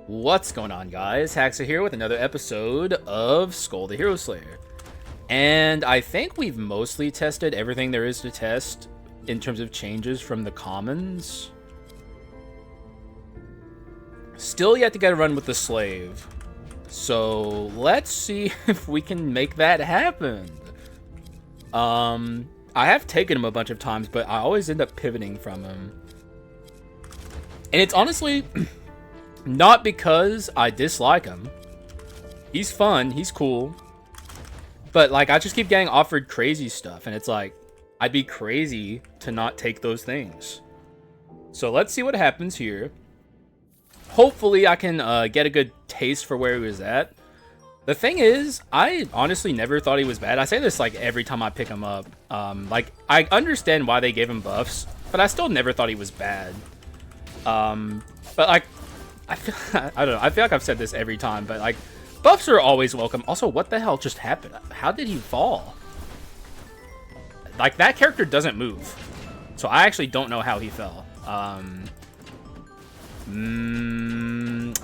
What's going on, guys? Haxa here with another episode of Skul the Hero Slayer. And I think we've mostly tested everything there is to test in terms of changes from the commons. Still yet to get a run with the slave. So let's see if we can make that happen. I have taken him a bunch of times, but I always end up pivoting from him. And it's honestly not because I dislike him. He's fun, he's cool. But like, I just keep getting offered crazy stuff, and it's like, I'd be crazy to not take those things. So let's see what happens here. Hopefully I can get a good taste for where he was at. The thing is, I honestly never thought he was bad. I say this like every time I pick him up. Like, I understand why they gave him buffs, but I still never thought he was bad. But like, I don't know. I feel like I've said this every time, but like, buffs are always welcome. Also, what the hell just happened? How did he fall? Like, that character doesn't move, so I actually don't know how he fell. I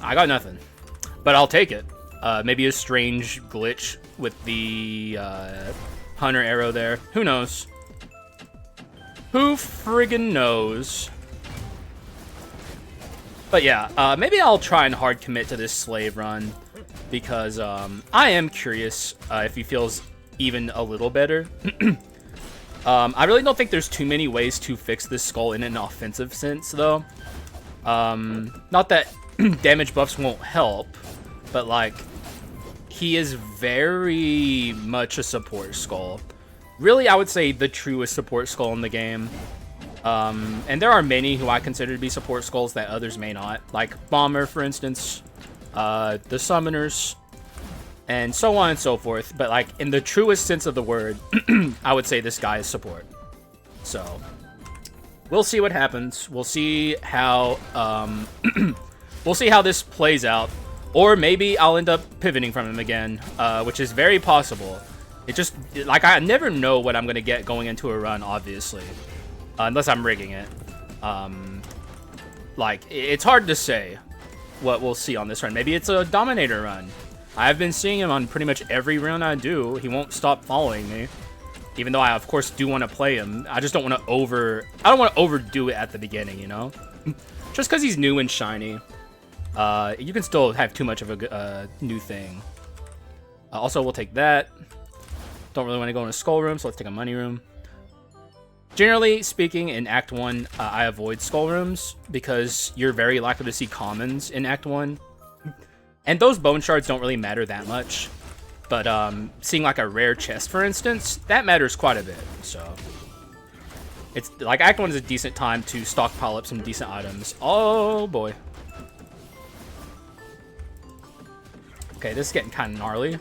got nothing, but I'll take it. Maybe a strange glitch with the hunter arrow there. Who knows? Who friggin' knows? But yeah, maybe I'll try and hard commit to this slave run, because I am curious if he feels even a little better. I really don't think there's too many ways to fix this skull in an offensive sense, though. Not that damage buffs won't help, but like, he is very much a support skull. Really, I would say the truest support skull in the game. And there are many who I consider to be support skulls that others may not, like Bomber, for instance, the Summoners, and so on and so forth. But like, in the truest sense of the word, I would say this guy is support. So we'll see what happens. We'll see how we'll see how this plays out, or maybe I'll end up pivoting from him again, which is very possible. It just, like, I never know what I'm gonna get going into a run, obviously. Unless I'm rigging it. Like, it's hard to say what we'll see on this run. Maybe it's a Dominator run. I've been seeing him on pretty much every run I do. He won't stop following me. Even though I, of course, do want to play him. I just don't want to I don't want to overdo it at the beginning, you know? Just because he's new and shiny. You can still have too much of a new thing. Also, we'll take that. Don't really want to go in a skull room, so let's take a money room. Generally speaking, in Act 1, I avoid skull rooms because you're very likely to see commons in Act 1. And those bone shards don't really matter that much. But seeing like a rare chest, for instance, that matters quite a bit. So it's like Act 1 is a decent time to stockpile up some decent items. Oh boy. Okay, this is getting kind of gnarly.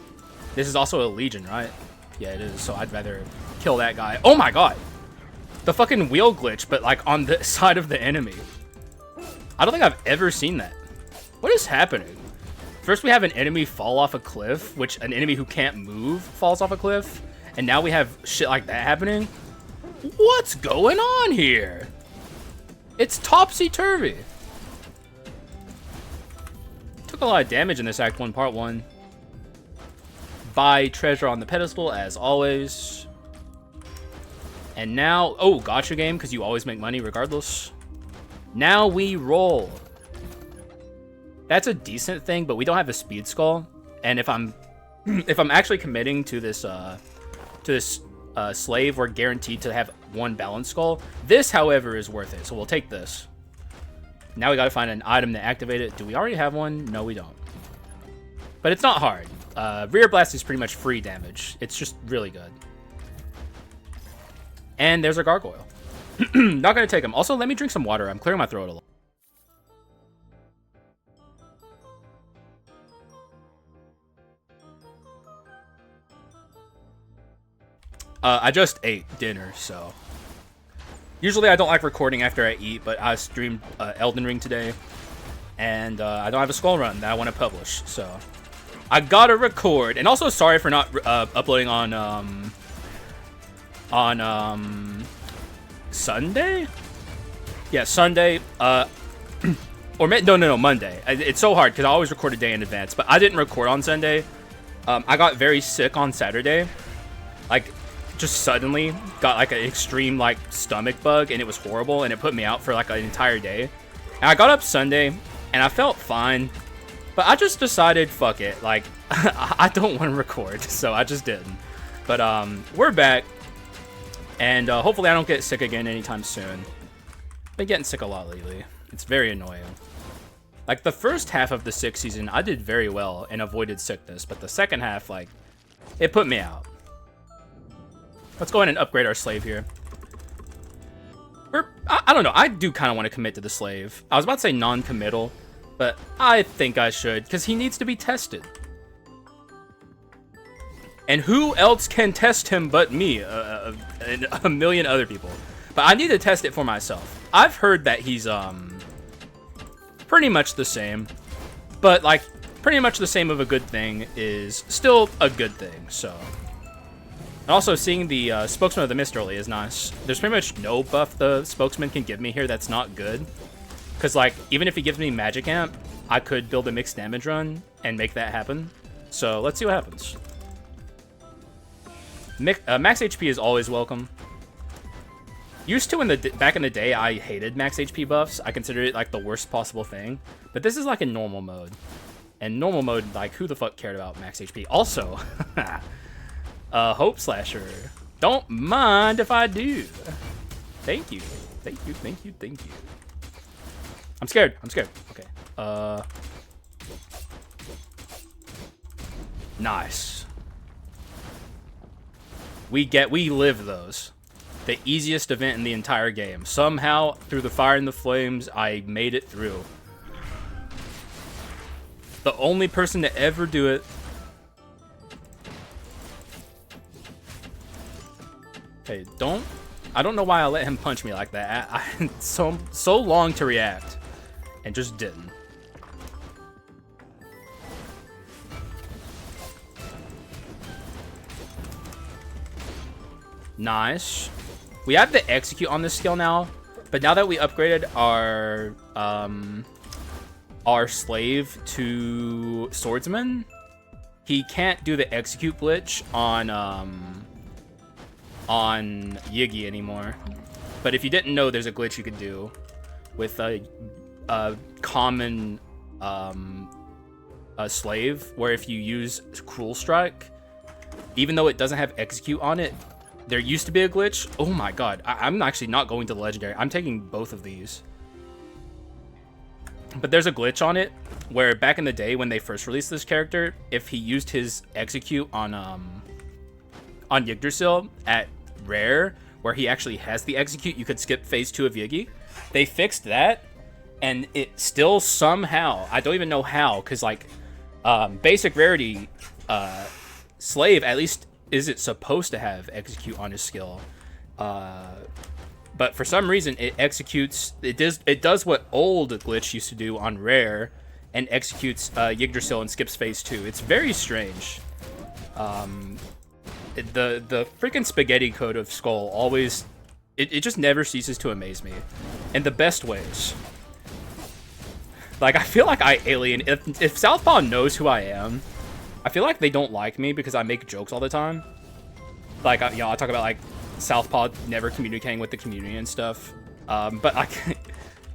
This is also a Legion, right? Yeah, it is. So I'd rather kill that guy. Oh my god! The fucking wheel glitch, but like on the side of the enemy. I don't think I've ever seen that. What is happening? First we have an enemy fall off a cliff, which an enemy who can't move falls off a cliff. And now we have shit like that happening. What's going on here? It's topsy-turvy. Took a lot of damage in this Act 1, Part 1. Buy treasure on the pedestal, as always. And now, oh, gotcha game, because you always make money regardless. Now we roll. That's a decent thing, but we don't have a speed skull. And if I'm actually committing to this slave, we're guaranteed to have one balance skull. This, however, is worth it, so we'll take this. Now we gotta find an item to activate it. Do we already have one? No, we don't. But it's not hard. Rear blast is pretty much free damage. It's just really good. And there's a gargoyle. Not gonna take him. Also, let me drink some water. I'm clearing my throat a little. I just ate dinner, so. Usually I don't like recording after I eat, but I streamed Elden Ring today. And I don't have a skull run that I want to publish, so. I gotta record. And also, sorry for not uploading on Sunday? Yeah, Sunday. No, Monday. It's so hard because I always record a day in advance, but I didn't record on Sunday. I got very sick on Saturday. Like, just suddenly got like an extreme like stomach bug, and it was horrible, and it put me out for like an entire day. And I got up Sunday, and I felt fine, but I just decided, fuck it, like, I don't want to record, so I just didn't. But we're back, and hopefully I don't get sick again anytime soon. Been getting sick a lot lately. It's very annoying. Like, the first half of the sick season, I did very well and avoided sickness, but the second half, like, it put me out. Let's go ahead and upgrade our slave here. I don't know. I do kind of want to commit to the slave. I was about to say non-committal, but I think I should, because he needs to be tested. And who else can test him but me and a million other people? But I need to test it for myself. I've heard that he's pretty much the same, but like pretty much the same of a good thing is still a good thing, so. And also, seeing the Spokesman of the Mist early is nice. There's pretty much no buff the Spokesman can give me here that's not good. Because, like, even if he gives me Magic Amp, I could build a mixed damage run and make that happen. So, let's see what happens. Max HP is always welcome. Used to, back in the day, I hated max HP buffs. I considered it, like, the worst possible thing. But this is, like, in normal mode. And normal mode, like, who the fuck cared about max HP? Also... Hope Slasher. Don't mind if I do. Thank you. Thank you, thank you, thank you. I'm scared. I'm scared. Okay. Nice. We live those. The easiest event in the entire game. Somehow, through the fire and the flames, I made it through. The only person to ever do it. Hey, I don't know why I let him punch me like that. I had so long to react and just didn't. Nice. We have the execute on this skill now, but now that we upgraded our slave to swordsman, he can't do the execute glitch on Yiggy anymore. But if you didn't know, there's a glitch you could do with a common slave, where if you use Cruel Strike, even though it doesn't have execute on it, there used to be a glitch. Oh my god, I'm actually not going to the legendary. I'm taking both of these. But there's a glitch on it where back in the day when they first released this character, if he used his execute on Yggdrasil at rare, where he actually has the execute, you could skip phase 2 of Yiggy. They fixed that, and it still somehow, I don't even know how, because like basic rarity slave at least isn't supposed to have execute on his skill, but for some reason it executes, it does what old glitch used to do on rare and executes Yggdrasil and skips phase 2. It's very strange. The freaking spaghetti code of Skul always, it just never ceases to amaze me in the best ways. Like, I feel like I alien, if Southpaw knows who I am, I feel like they don't like me because I make jokes all the time. Like, you know, I talk about like Southpaw never communicating with the community and stuff. But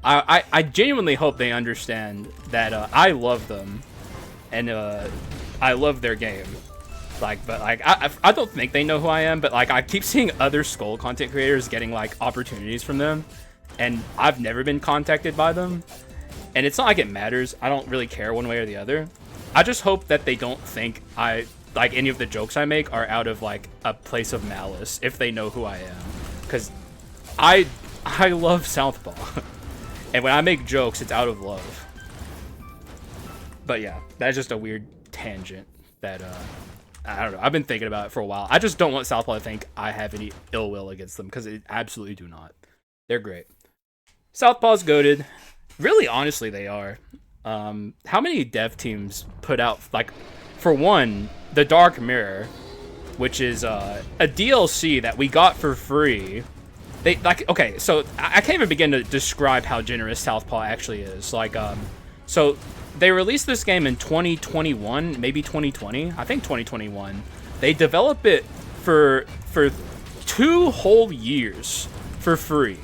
I genuinely hope they understand that I love them and I love their game. Like, but like, I don't think they know who I am, but like, I keep seeing other Skul content creators getting like opportunities from them, and I've never been contacted by them. And it's not like it matters. I don't really care one way or the other. I just hope that they don't think like any of the jokes I make are out of like a place of malice if they know who I am, because I love Southpaw, and when I make jokes, it's out of love. But yeah, that's just a weird tangent that I don't know. I've been thinking about it for a while. I just don't want Southpaw to think I have any ill will against them, because I absolutely do not. They're great. Southpaw's goated. Really, honestly, they are. How many dev teams put out, like, for one, the Dark Mirror, which is a DLC that we got for free They like okay, so I can't even begin to describe how generous Southpaw actually is. Like so they released this game in 2021, maybe 2020. I think 2021. They developed it for 2 whole years for free.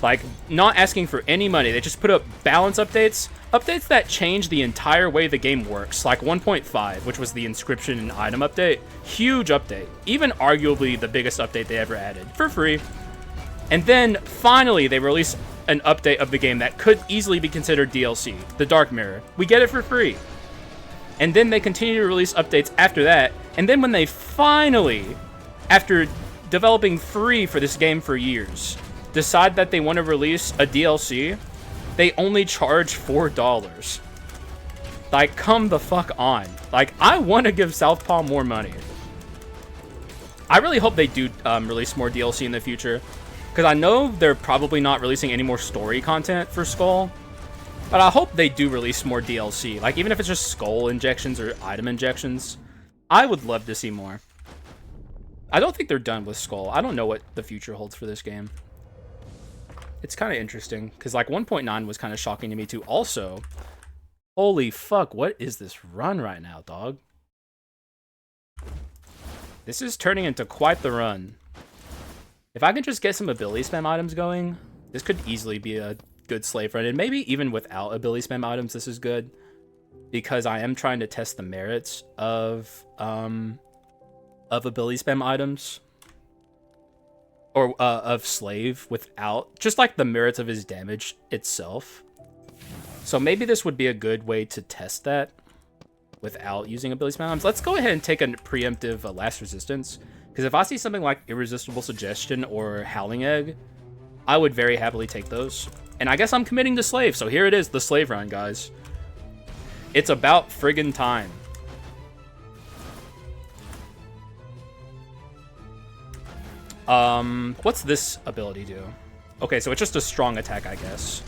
Like, not asking for any money. They just put up balance updates. Updates that change the entire way the game works. Like 1.5, which was the inscription and item update. Huge update. Even arguably the biggest update they ever added. For free. And then, finally, they release an update of the game that could easily be considered DLC. The Dark Mirror. We get it for free. And then they continue to release updates after that. And then when they finally, after developing free for this game for years, decide that they want to release a DLC, they only charge $4. Like, come the fuck on. Like, I want to give Southpaw more money. I really hope they do release more DLC in the future, because I know they're probably not releasing any more story content for Skul, but I hope they do release more DLC. Like, even if it's just Skul injections or item injections, I would love to see more. I don't think they're done with Skul. I don't know what the future holds for this game. It's kind of interesting, because like 1.9 was kind of shocking to me too. Also, holy fuck, what is this run right now, dog? This is turning into quite the run. If I can just get some ability spam items going, this could easily be a good slave run. And maybe even without ability spam items, this is good. Because I am trying to test the merits of ability spam items. Or of slave without, just like the merits of his damage itself. So maybe this would be a good way to test that without using ability spam items. Let's go ahead and take a preemptive last resistance, because if I see something like Irresistible Suggestion or Howling Egg, I would very happily take those. And I guess I'm committing to slave, so here it is, the slave run, guys. It's about friggin' time. What's this ability do? Okay, so it's just a strong attack, I guess.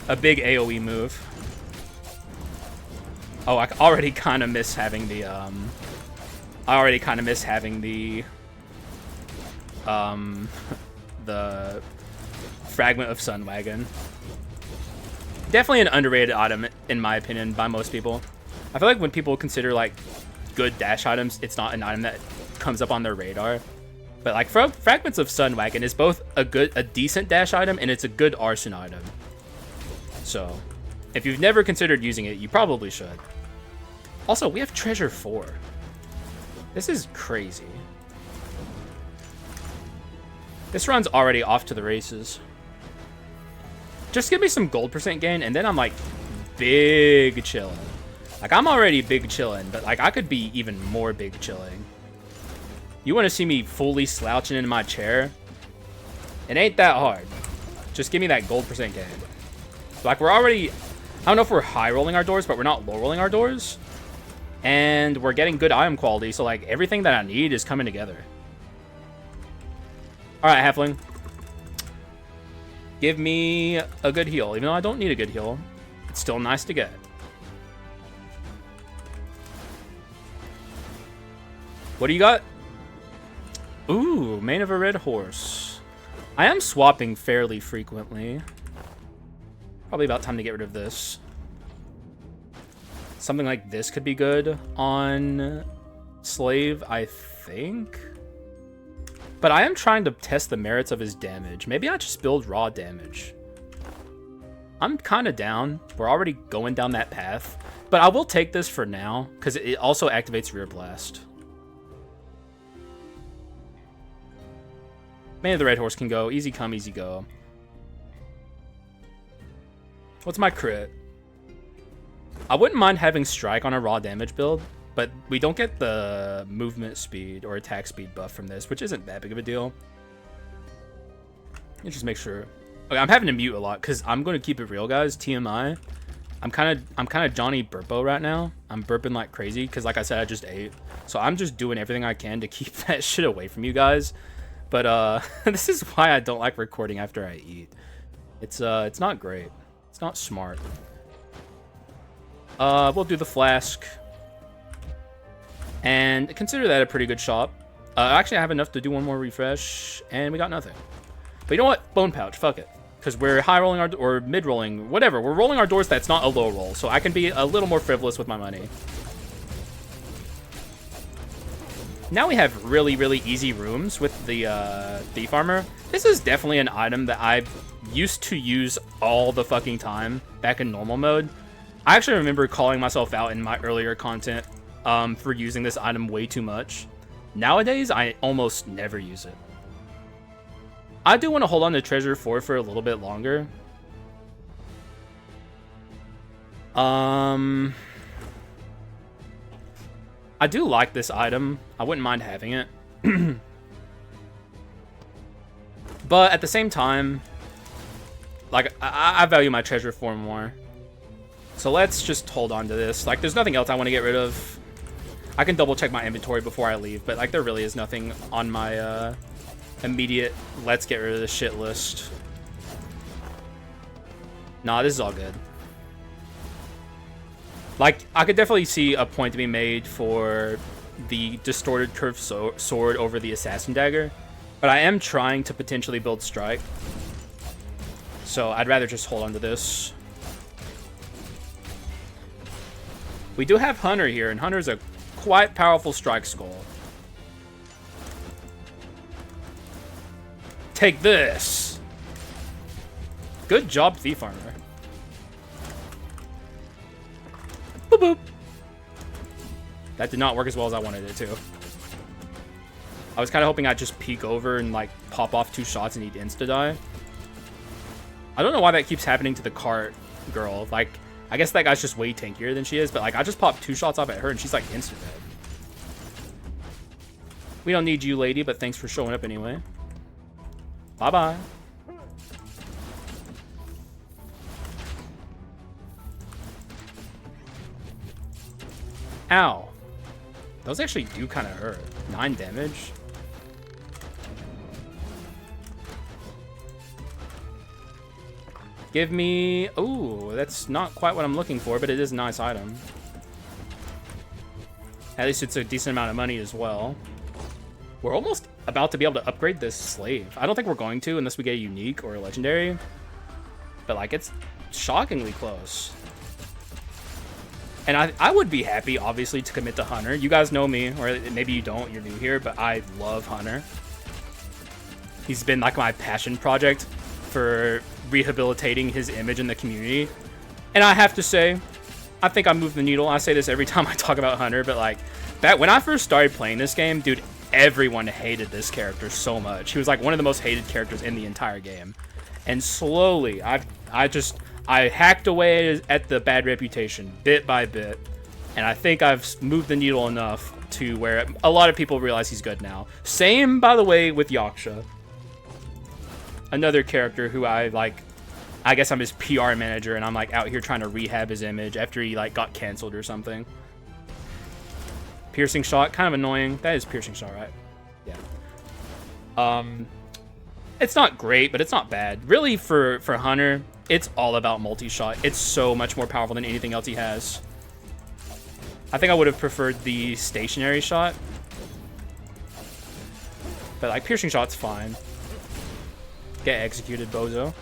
A big AoE move. Oh, I already kind of miss having the, the Fragment of Sunwagon. Definitely an underrated item, in my opinion, by most people. I feel like when people consider, like, good dash items, it's not an item that comes up on their radar. But like Fragments of Sunwagon is both a decent dash item, and it's a good arson item. So, if you've never considered using it, you probably should. Also, we have Treasure 4. This is crazy. This run's already off to the races. Just give me some gold percent gain, and then I'm like big chilling. Like, I'm already big chilling, but like I could be even more big chilling. You want to see me fully slouching in my chair? It ain't that hard. Just give me that gold percent gain. Like, we're already... I don't know if we're high rolling our doors, but we're not low rolling our doors. And we're getting good item quality, so, like, everything that I need is coming together. Alright, Halfling. Give me a good heal. Even though I don't need a good heal, it's still nice to get. What do you got? Ooh, Mane of a Red Horse. I am swapping fairly frequently. Probably about time to get rid of this. Something like this could be good on Slave, I think. But I am trying to test the merits of his damage. Maybe I just build raw damage. I'm kind of down. We're already going down that path. But I will take this for now, because it also activates Rear Blast. Mane of the Red Horse can go. Easy come, easy go. What's my crit? I wouldn't mind having Strike on a raw damage build, but we don't get the movement speed or attack speed buff from this, which isn't that big of a deal. Let's just make sure. Okay, I'm having to mute a lot because I'm going to keep it real, guys. TMI. I'm kind of Johnny Burpo right now. I'm burping like crazy because, like I said, I just ate. So I'm just doing everything I can to keep that shit away from you guys. But this is why I don't like recording after I eat. It's not great. It's not smart. We'll do the flask. And consider that a pretty good shot. Actually, I have enough to do one more refresh, and we got nothing. But But you know what? Bone pouch. Fuck it. Because we're high rolling our or mid rolling, whatever. We're rolling our doors that's not a low roll, so I can be a little more frivolous with my money. Now we have really, really easy rooms with the thief armor. This is definitely an item that I used to use all the fucking time back in normal mode. I actually remember calling myself out in my earlier content for using this item way too much. Nowadays, I almost never use it. I do want to hold on to Treasure 4 for a little bit longer. I do like this item. I wouldn't mind having it. But at the same time, like, I value my Treasure 4 more. So let's just hold on to this. Like, there's nothing else I want to get rid of. I can double check my inventory before I leave, but like, there really is nothing on my immediate let's get rid of this shit list. Nah, this is all good. Like, I could definitely see a point to be made for the distorted curved sword over the assassin dagger, but I am trying to potentially build strike, so I'd rather just hold on to this. We do have Hunter here, and Hunter's a quite powerful strike skull. Take this. Good job, thief armor. Boop boop. That did not work as well as I wanted it to. I was kind of hoping I'd just peek over and like pop off 2 shots and he'd insta die. I don't know why that keeps happening to the cart girl. Like, I guess that guy's just way tankier than she is, but like, I just popped 2 shots off at her and she's like insta dead. We don't need you, lady, but thanks for showing up anyway. Bye-bye. Ow. Those actually do kind of hurt. 9 damage. Give me... Ooh, that's not quite what I'm looking for, but it is a nice item. At least it's a decent amount of money as well. We're almost about to be able to upgrade this slave. I don't think we're going to unless we get a unique or a legendary. But, like, it's shockingly close. And I would be happy, obviously, to commit to Hunter. You guys know me, or maybe you don't, you're new here, but I love Hunter. He's been, like, my passion project for rehabilitating his image in the community. And I have to say, I think I moved the needle. I say this every time I talk about Hunter, but, like, that when I first started playing this game, dude, everyone hated this character so much. He was, like, one of the most hated characters in the entire game. And slowly, I hacked away at the bad reputation, bit by bit. And I think I've moved the needle enough to where a lot of people realize he's good now. Same, by the way, with Haxa. Another character who I guess I'm his PR manager, and I'm, like, out here trying to rehab his image after he, like, got canceled or something. Piercing shot, kind of annoying. That is piercing shot, right? Yeah. It's not great, but it's not bad. Really, for Hunter, it's all about multi-shot. It's so much more powerful than anything else he has. I think I would have preferred the stationary shot. But, like, piercing shot's fine. Get executed, bozo.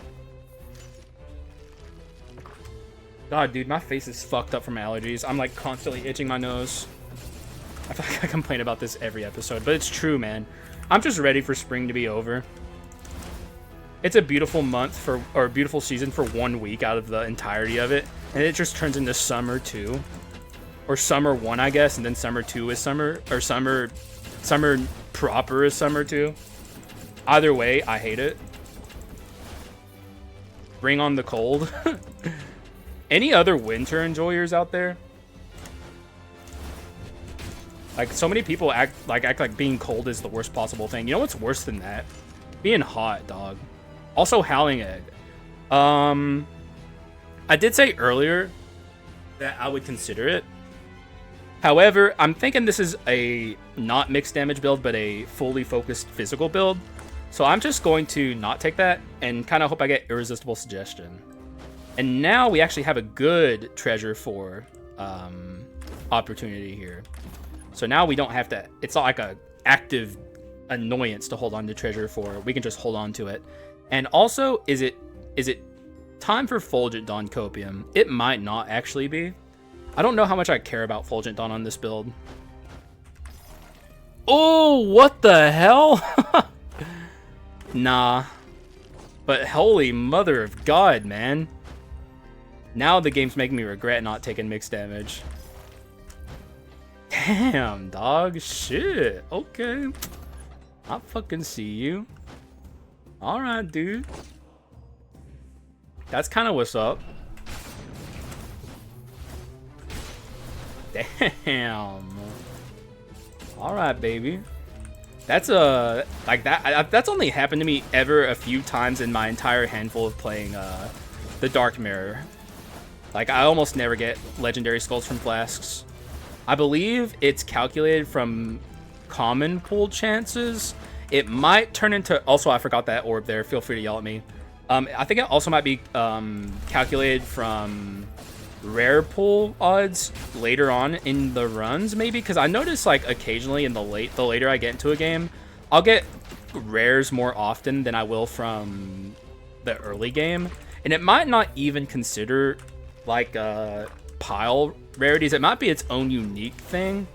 God, dude, my face is fucked up from allergies. I'm, like, constantly itching my nose. I feel like I complain about this every episode, but it's true, man. I'm just ready for spring to be over. It's a beautiful month or a beautiful season for 1 week out of the entirety of it, and it just turns into summer 2, or summer 1, I guess, and then summer 2 is summer, or summer proper is summer 2. Either way, I hate it. Bring on the cold. Any other winter enjoyers out there? Like, so many people act like being cold is the worst possible thing. You know what's worse than that? Being hot, dog. Also, Howling Egg. I did say earlier that I would consider it. However, I'm thinking this is a not mixed damage build, but a fully focused physical build. So I'm just going to not take that and kind of hope I get Irresistible Suggestion. And now we actually have a good Treasure 4 opportunity here. So now we don't have to... It's not like a active annoyance to hold on to Treasure 4. We can just hold on to it. And also, is it time for Fulgent Dawn Copium? It might not actually be. I don't know how much I care about Fulgent Dawn on this build. Oh, what the hell? Nah. But holy mother of God, man. Now the game's making me regret not taking mixed damage. Damn, dog. Shit. Okay. I fucking see you. Alright, dude. That's kind of what's up. Damn. Alright, baby. That's that's only happened to me ever a few times in my entire handful of playing the Dark Mirror. Like, I almost never get legendary skulls from flasks. I believe it's calculated from common pool chances. It might turn into... Also, I forgot that orb there. Feel free to yell at me. I think it also might be calculated from rare pull odds later on in the runs, maybe, because I notice, like, occasionally in the later I get into a game, I'll get rares more often than I will from the early game, and it might not even consider like pile rarities. It might be its own unique thing,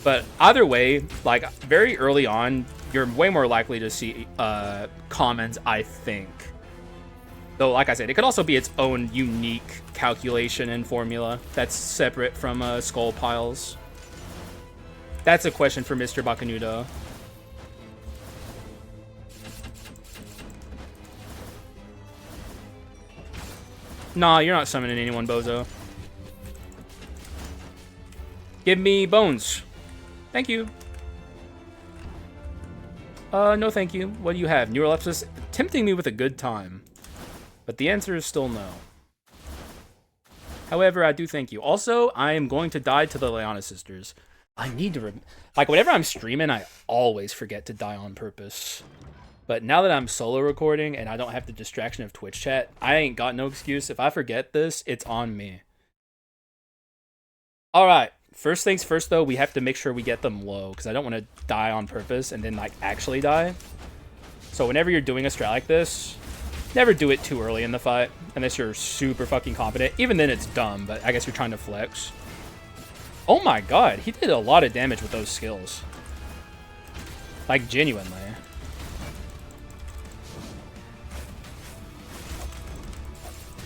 but either way, like, very early on, you're way more likely to see commons, I think. Though, like I said, it could also be its own unique calculation and formula that's separate from skull piles. That's a question for Mr. Bakanudo. Nah, you're not summoning anyone, bozo. Give me bones. Thank you. No thank you. What do you have? Neurolepsis? Tempting me with a good time. But the answer is still no. However, I do thank you. Also, I am going to die to the Leona sisters. I need to... Like, whenever I'm streaming, I always forget to die on purpose. But now that I'm solo recording and I don't have the distraction of Twitch chat, I ain't got no excuse. If I forget this, it's on me. Alright. First things first, though, we have to make sure we get them low, because I don't want to die on purpose and then, like, actually die. So whenever you're doing a strat like this, never do it too early in the fight, unless you're super fucking confident. Even then, it's dumb, but I guess you're trying to flex. Oh my god, he did a lot of damage with those skills. Like, genuinely.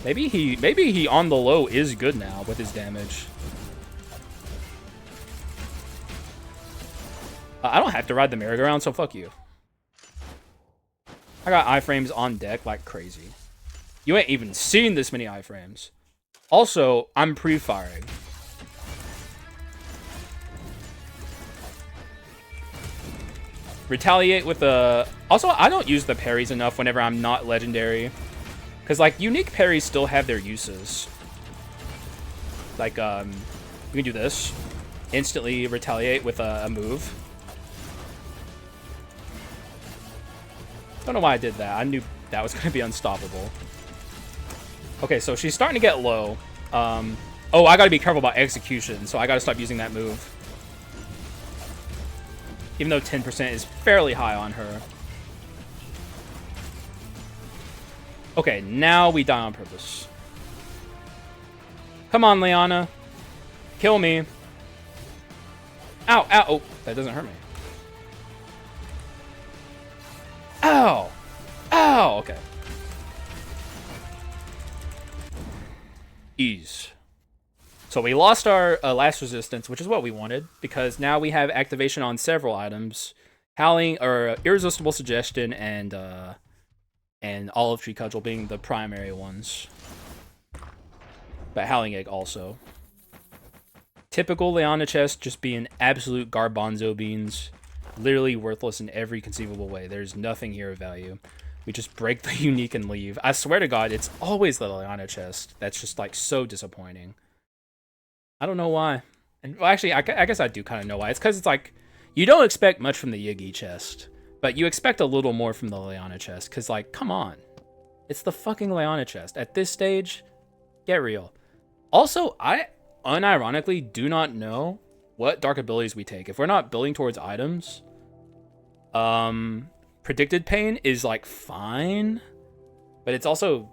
Maybe he on the low is good now with his damage. I don't have to ride the merry-go-round, so fuck you. I got iframes on deck like crazy. You ain't even seen this many iframes. Also, I'm pre-firing. Retaliate with a... Also, I don't use the parries enough whenever I'm not legendary. Because, like, unique parries still have their uses. Like, you can do this. Instantly retaliate with a move. Don't know why I did that. I knew that was going to be unstoppable. Okay, so she's starting to get low. Oh, I got to be careful about execution, so I got to stop using that move. Even though 10% is fairly high on her. Okay, now we die on purpose. Come on, Leona. Kill me. Ow, ow. Oh, that doesn't hurt me. Ow! Ow! Okay. Ease. So we lost our last resistance, which is what we wanted, because now we have activation on several items. Howling, or Irresistible Suggestion, and Olive Tree Cudgel being the primary ones. But Howling Egg also. Typical Leona chest just being absolute garbanzo beans. Literally worthless in every conceivable way. There's nothing here of value. We just break the unique and leave. I swear to God, it's always the Leona chest. That's just, like, so disappointing. I don't know why. And well, actually, I guess I do kind of know why. It's because it's like, you don't expect much from the Yigi chest, but you expect a little more from the Leona chest. Because, like, come on. It's the fucking Leona chest. At this stage, get real. Also, I unironically do not know what dark abilities we take. If we're not building towards items, predicted pain is like fine, but it's also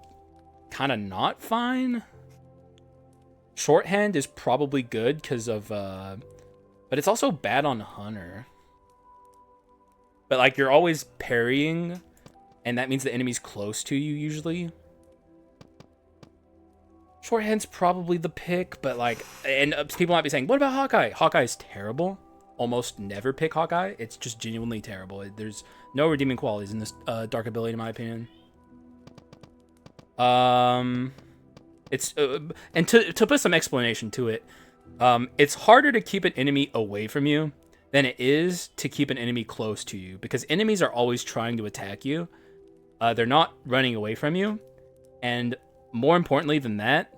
kind of not fine. Shorthand is probably good because of, but it's also bad on Hunter. But like you're always parrying, and that means the enemy's close to you usually. Shorthand's probably the pick, but like, and people might be saying, what about Hawkeye? Hawkeye's terrible. Almost never pick Hawkeye. It's just genuinely terrible. There's no redeeming qualities in this dark ability, in my opinion. It's and to put some explanation to it, it's harder to keep an enemy away from you than it is to keep an enemy close to you, because enemies are always trying to attack you. They're not running away from you, and more importantly than that,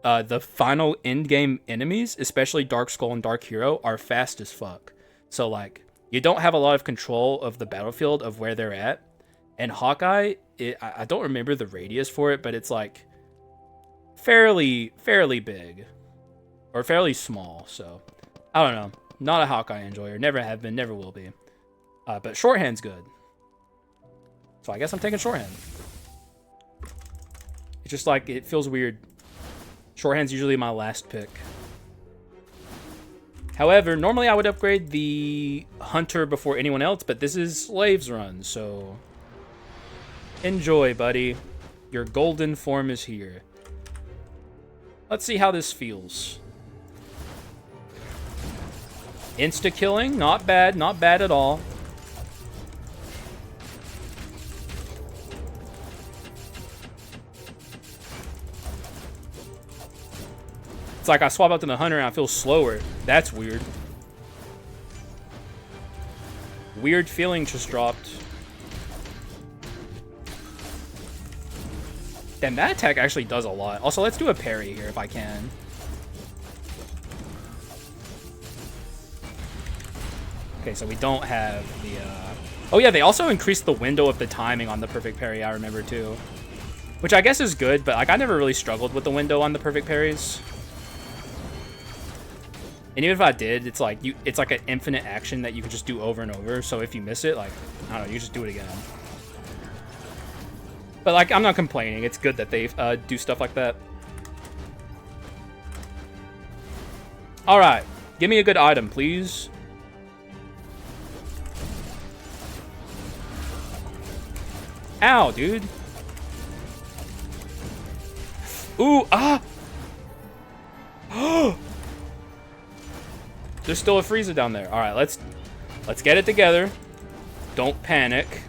the final end game enemies, especially Dark Skull and Dark Hero, are fast as fuck. So like, you don't have a lot of control of the battlefield of where they're at. And Hawkeye, I don't remember the radius for it, but it's like fairly big or fairly small. So I don't know. Not a Hawkeye enjoyer. Never have been. Never will be. But shorthand's good. So I guess I'm taking shorthand. It's just like, it feels weird. Shorthand's usually my last pick. However, normally I would upgrade the Hunter before anyone else, but this is Slave's run, so enjoy, buddy. Your golden form is here. Let's see how this feels. Insta-killing, not bad at all. It's like I swap out to the Hunter and I feel slower. That's weird. Weird feeling just dropped. Damn, that attack actually does a lot. Also, let's do a parry here if I can. Okay, so we don't have the... Oh yeah, they also increased the window of the timing on the perfect parry, I remember too. Which I guess is good, but like I never really struggled with the window on the perfect parries. And even if I did, it's like it's like an infinite action that you can just do over and over. So if you miss it, like, I don't know, you just do it again. But like, I'm not complaining. It's good that they do stuff like that. All right, give me a good item, please. Ow, dude. Ooh, ah. There's still a Frieza down there. All right, let's get it together. Don't panic.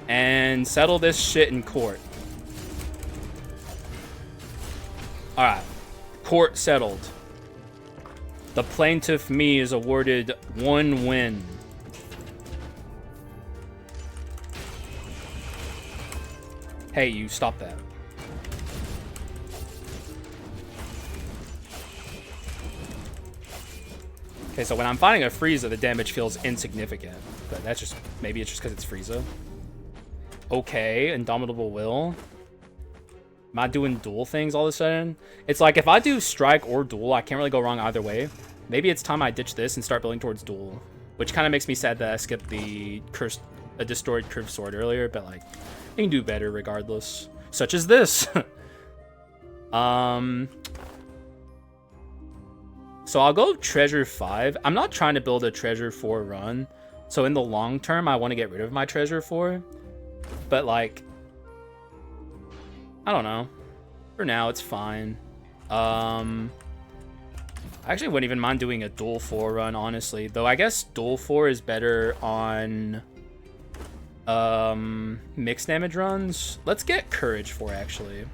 And settle this shit in court. All right, court settled. The plaintiff me is awarded 1 win. Hey, you stop that. Okay, so when I'm fighting a Frieza, the damage feels insignificant. But that's just, maybe it's just because it's Frieza. Okay, Indomitable Will. Am I doing dual things all of a sudden? It's like, if I do strike or dual, I can't really go wrong either way. Maybe it's time I ditch this and start building towards dual. Which kind of makes me sad that I skipped the destroyed curved sword earlier, but like, you can do better regardless. Such as this. So I'll go Treasure 5. I'm not trying to build a Treasure 4 run. So in the long term, I want to get rid of my Treasure 4. But like, I don't know. For now, it's fine. I actually wouldn't even mind doing a Duel 4 run, honestly. Though I guess Duel 4 is better on mixed damage runs. Let's get Courage 4, actually.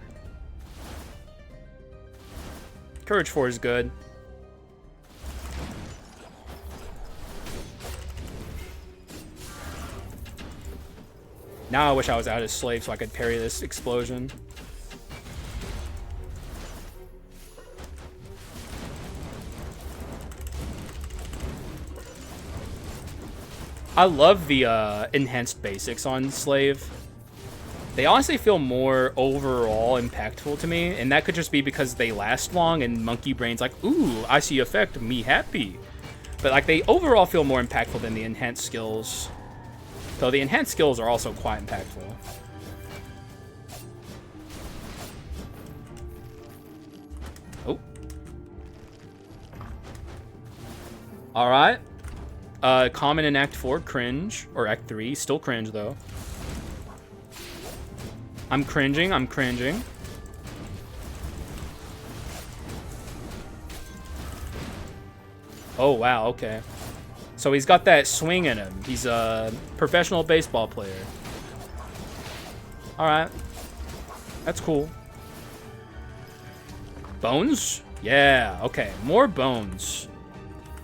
Courage 4 is good. Now I wish I was out as Slave so I could parry this explosion. I love the enhanced basics on Slave. They honestly feel more overall impactful to me, and that could just be because they last long and Monkey Brain's like, ooh, I see effect, me happy. But like, they overall feel more impactful than the enhanced skills. Though the enhanced skills are also quite impactful. Oh. Alright. Common in Act 4, cringe. Or Act 3, still cringe though. I'm cringing, I'm cringing. Oh, wow, okay. So he's got that swing in him. He's a professional baseball player. Alright. That's cool. Bones? Yeah, okay. More bones.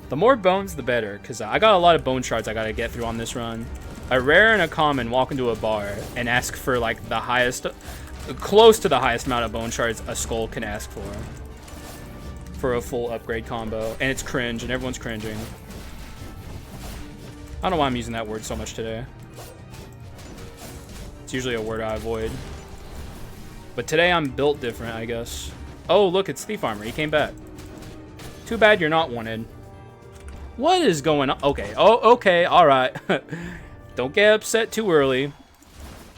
The more bones, the better, because I got a lot of bone shards I gotta get through on this run. A rare and a common walk into a bar and ask for, like, the highest, close to the highest amount of bone shards a skull can ask for a full upgrade combo. And it's cringe, and everyone's cringing. I don't know why I'm using that word so much today. It's usually a word I avoid. But today I'm built different, I guess. Oh, look, it's Thief Armor. He came back. Too bad you're not wanted. What is going on? Okay. Oh, okay. All right. Don't get upset too early.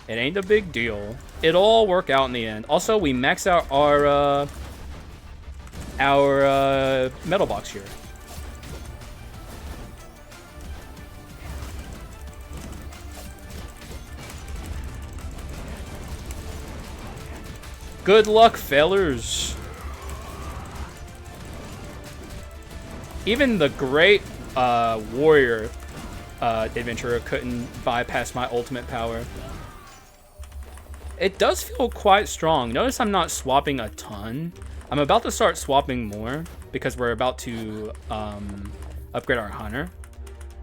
It ain't a big deal. It'll all work out in the end. Also, we max out our metal box here. Good luck, fellers. Even the great warrior adventurer couldn't bypass my ultimate power. It does feel quite strong. Notice I'm not swapping a ton. I'm about to start swapping more because we're about to upgrade our hunter.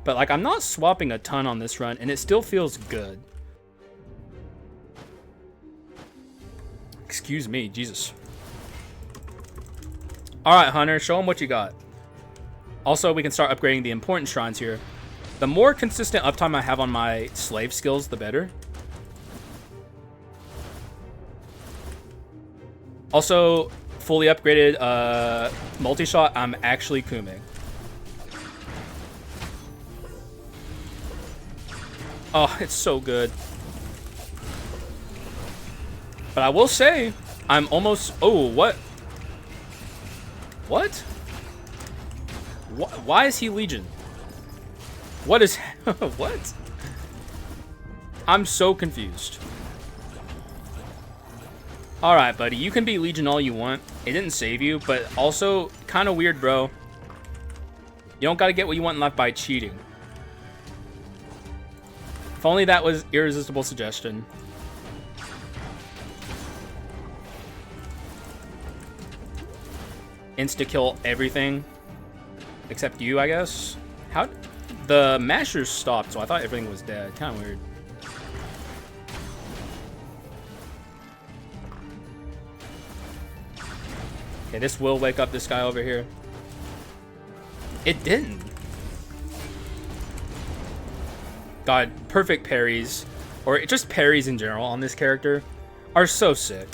But like, I'm not swapping a ton on this run, and it still feels good. Excuse me, Jesus. All right, hunter, show them what you got. Also, we can start upgrading the important shrines here. The more consistent uptime I have on my slave skills, the better. Also, fully upgraded multi-shot, I'm actually Kuming. Oh, it's so good. But I will say, I'm almost... Oh, what? What? Why is he Legion? What is... What? I'm so confused. Alright, buddy. You can be Legion all you want. It didn't save you, but also kind of weird, bro. You don't gotta get what you want in life by cheating. If only that was irresistible suggestion. Insta-kill everything. Except you, I guess. How... The mashers stopped, so I thought everything was dead. Kind of weird. Okay, this will wake up this guy over here. It didn't. God, perfect parries, or just parries in general on this character, are so sick.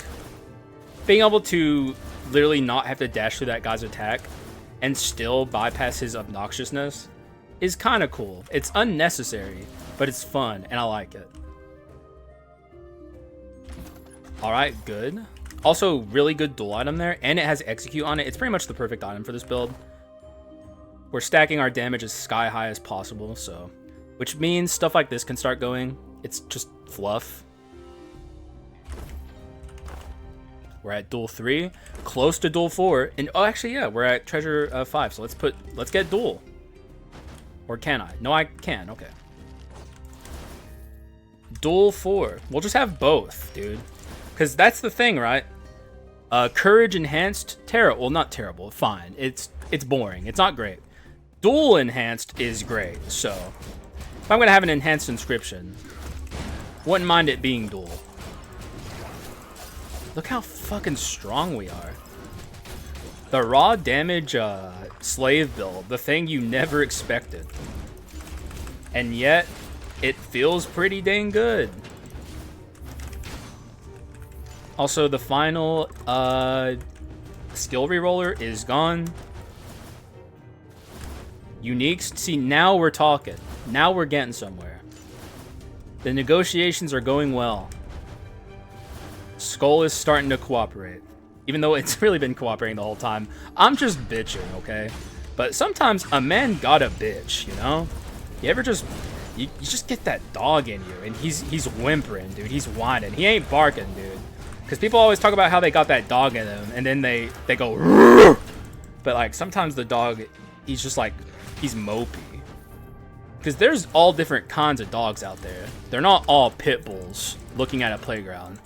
Being able to literally not have to dash through that guy's attack and still bypass his obnoxiousness is kind of cool. It's unnecessary, but it's fun, and I like it. Alright, good. Also, really good dual item there, and it has execute on it. It's pretty much the perfect item for this build. We're stacking our damage as sky high as possible, so... Which means stuff like this can start going. It's just fluff. We're at duel 3, close to duel 4, and oh, actually, yeah, we're at treasure 5. So let's get duel. Or can I? No, I can. Okay. Duel 4. We'll just have both, dude. Because that's the thing, right? Courage enhanced, terrible. Well, not terrible. Fine. It's boring. It's not great. Duel enhanced is great. So, if I'm gonna have an enhanced inscription, wouldn't mind it being duel. Look how fucking strong we are. The raw damage slave build, the thing you never expected, and yet it feels pretty dang good. Also, the final skill reroller is gone. Uniques. See, now we're talking. Now we're getting somewhere. The negotiations are going well. Skul is starting to cooperate. Even though it's really been cooperating the whole time. I'm just bitching, okay? But sometimes a man gotta bitch, you know? You ever just... You just get that dog in you, and he's whimpering, dude. He's whining. He ain't barking, dude. Because people always talk about how they got that dog in them, and then they go... Rrr! But, like, sometimes the dog, he's just, like, he's mopey. Because there's all different kinds of dogs out there. They're not all pit bulls looking at a playground.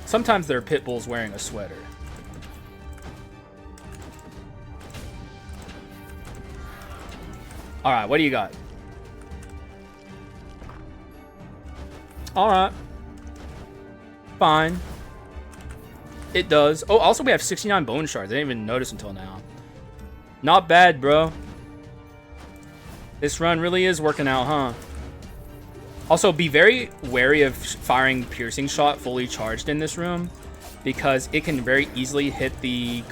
Sometimes they're pit bulls wearing a sweater. Alright, what do you got? Alright. Fine. It does. Oh, also we have 69 bone shards. I didn't even notice until now. Not bad, bro. This run really is working out, huh? Also, be very wary of firing piercing shot fully charged in this room, because it can very easily hit the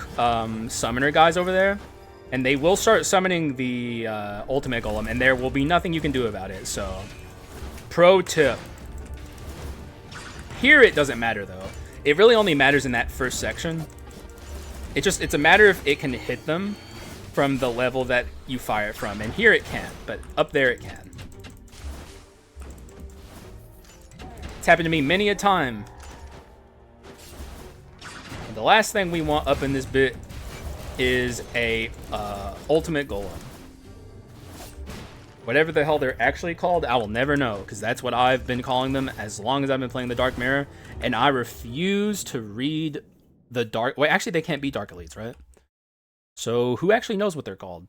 summoner guys over there, and they will start summoning the ultimate golem, and there will be nothing you can do about it. So, pro tip. Here it doesn't matter though. It really only matters in that first section. It's a matter if it can hit them from the level that you fire it from, and here it can't, but up there it can. It's happened to me many a time. And the last thing we want up in this bit is a ultimate golem. Whatever the hell they're actually called, I will never know, because that's what I've been calling them as long as I've been playing the Dark Mirror, and I refuse to read the Dark... Wait, actually, they can't be Dark Elites, right? So, who actually knows what they're called?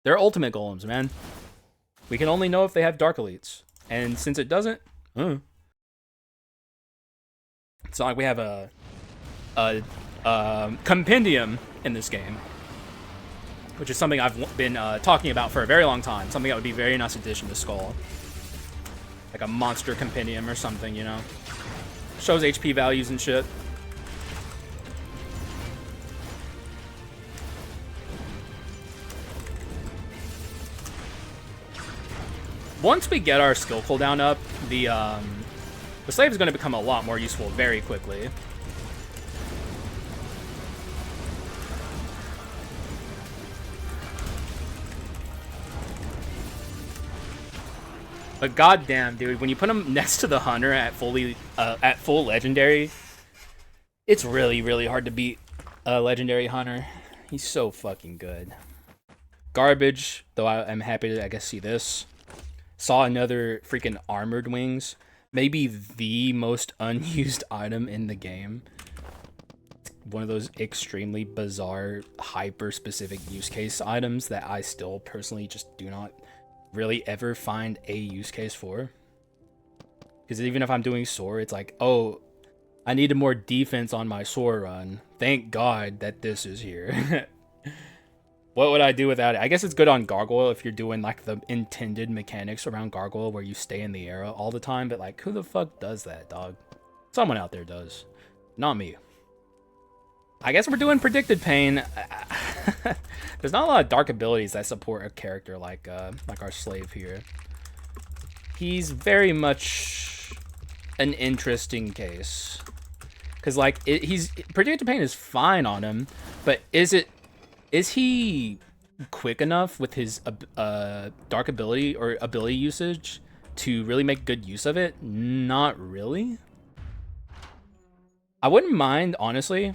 They're ultimate golems, man. We can only know if they have Dark Elites. And since it doesn't... it's not like we have a compendium in this game, which is something I've been talking about for a very long time. Something that would be a very nice addition to Skul. Like a monster compendium or something, you know? Shows HP values and shit. Once we get our skill cooldown up, the slave is going to become a lot more useful very quickly. But goddamn, dude, when you put him next to the hunter at full legendary, it's really, really hard to beat a legendary hunter. He's so fucking good. Garbage, though I'm happy to, I guess, see this. Saw another freaking armored wings. Maybe the most unused item in the game. One of those extremely bizarre, hyper-specific use case items that I still personally just do not really ever find a use case for. Because even if I'm doing soar, it's like, oh, I needed more defense on my soar run. Thank God that this is here. What would I do without it? I guess it's good on Gargoyle if you're doing like the intended mechanics around Gargoyle where you stay in the era all the time, but like, who the fuck does that, dog? Someone out there does. Not me. I guess we're doing predicted pain. There's not a lot of dark abilities that support a character like our slave here. He's very much an interesting case. Because like, predicted pain is fine on him, but is he quick enough with his dark ability or ability usage to really make good use of it? Not really. I wouldn't mind, honestly,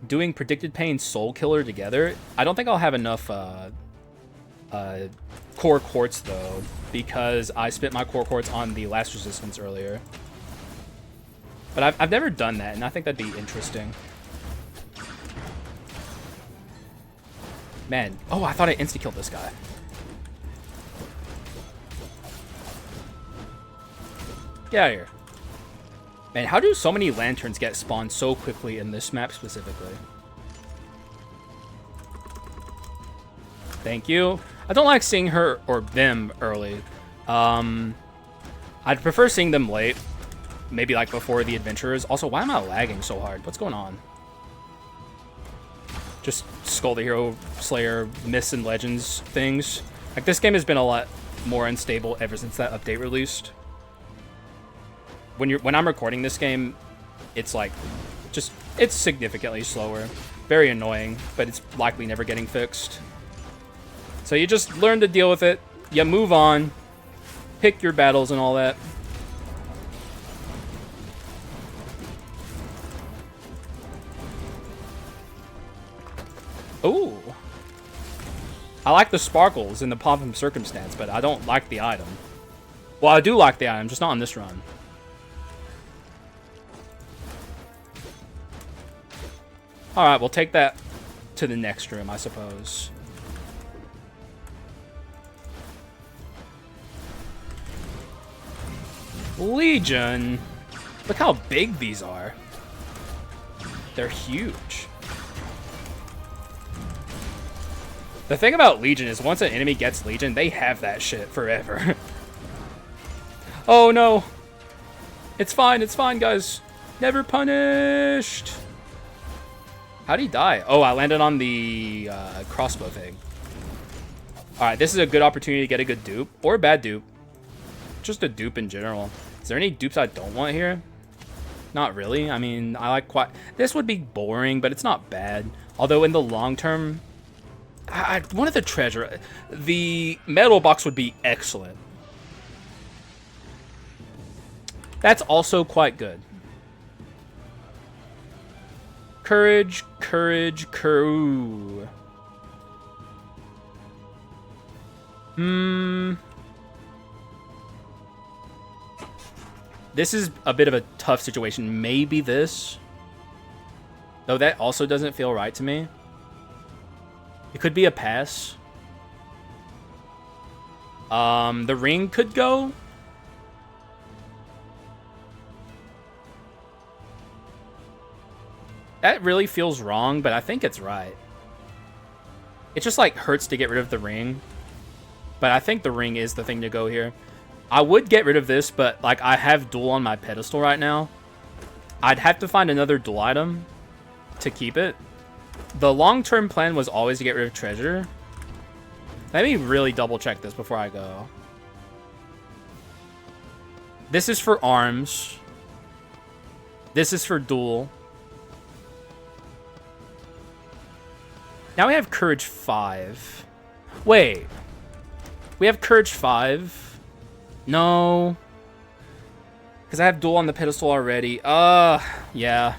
doing predicted pain soul killer together. I don't think I'll have enough core quartz though, because I spent my core quartz on the last resistance earlier. But I've never done that, and I think that'd be interesting. Man, oh, I thought I insta-killed this guy. Get out of here. Man, how do so many lanterns get spawned so quickly in this map specifically? Thank you. I don't like seeing her or them early. I'd prefer seeing them late. Maybe like before the adventurers. Also, why am I lagging so hard? What's going on? Just Skul the Hero Slayer myths and legends things. Like, this game has been a lot more unstable ever since that update released. When I'm recording this game, it's like, it's significantly slower. Very annoying, but it's likely never getting fixed. So you just learn to deal with it. You move on. Pick your battles and all that. Ooh. I like the sparkles in the pomp and circumstance, but I don't like the item. Well, I do like the item, just not on this run. Alright, we'll take that to the next room, I suppose. Legion. Look how big these are. They're huge. The thing about Legion is once an enemy gets Legion, they have that shit forever. Oh no. It's fine, guys. Never punished. How'd he die? Oh, I landed on the crossbow thing. Alright, this is a good opportunity to get a good dupe. Or a bad dupe. Just a dupe in general. Is there any dupes I don't want here? Not really. I mean, I like quite... This would be boring, but it's not bad. Although in the long term... I wanted the treasure. The metal box would be excellent. That's also quite good. Courage, courage, courage. This is a bit of a tough situation. Maybe this. Though that also doesn't feel right to me. It could be a pass. The ring could go. That really feels wrong, but I think it's right. It just like hurts to get rid of the ring. But I think the ring is the thing to go here. I would get rid of this, but like I have duel on my pedestal right now. I'd have to find another duel item to keep it. The long-term plan was always to get rid of treasure. Let me really double-check this before I go. This is for arms. This is for duel. Now we have courage 5. Wait. We have courage 5. No. Because I have duel on the pedestal already. Yeah.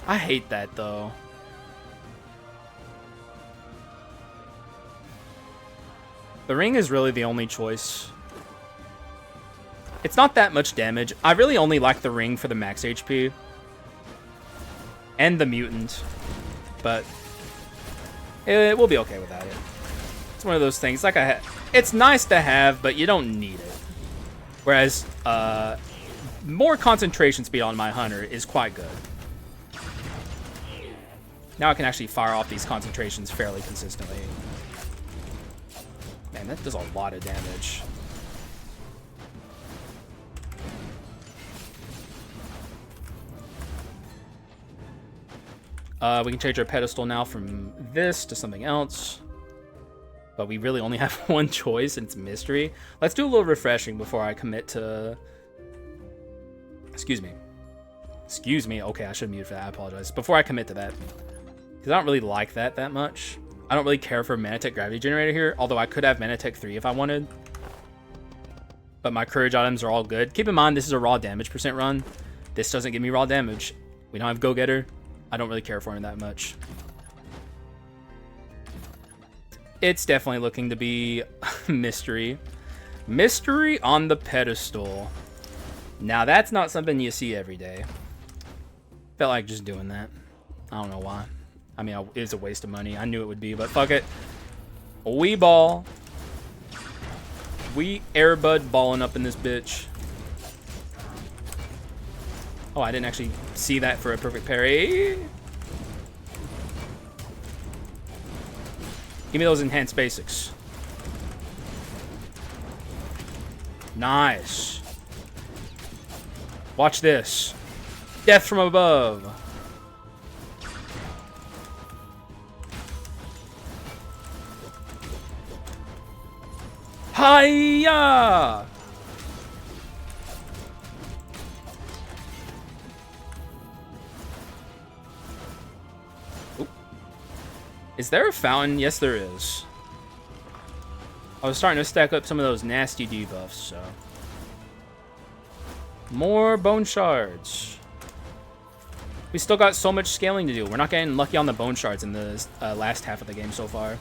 I hate that, though. The ring is really the only choice. It's not that much damage. I really only like the ring for the max HP. And the mutant. But we'll be okay without it. It's one of those things. Like it's nice to have, but you don't need it. Whereas more concentration speed on my hunter is quite good. Now I can actually fire off these concentrations fairly consistently. Man, that does a lot of damage. We can change our pedestal now from this to something else. But we really only have one choice, and it's mystery. Let's do a little refreshing before I commit to... Excuse me. Excuse me. Okay, I should mute for that. I apologize. Before I commit to that. Because I don't really like that much. I don't really care for Manatech Gravity Generator here. Although I could have Manatech 3 if I wanted. But my courage items are all good. Keep in mind, this is a raw damage percent run. This doesn't give me raw damage. We don't have Go-Getter. I don't really care for him that much. It's definitely looking to be mystery. Mystery on the pedestal. Now, that's not something you see every day. Felt like just doing that. I don't know why. I mean, it was a waste of money. I knew it would be, but fuck it. We ball. We airbud balling up in this bitch. Oh, I didn't actually see that for a perfect parry. Give me those enhanced basics. Nice. Watch this. Death from above. Hiya! Oop. Is there a fountain? Yes, there is. I was starting to stack up some of those nasty debuffs, so. More bone shards. We still got so much scaling to do. We're not getting lucky on the bone shards in the last half of the game so far.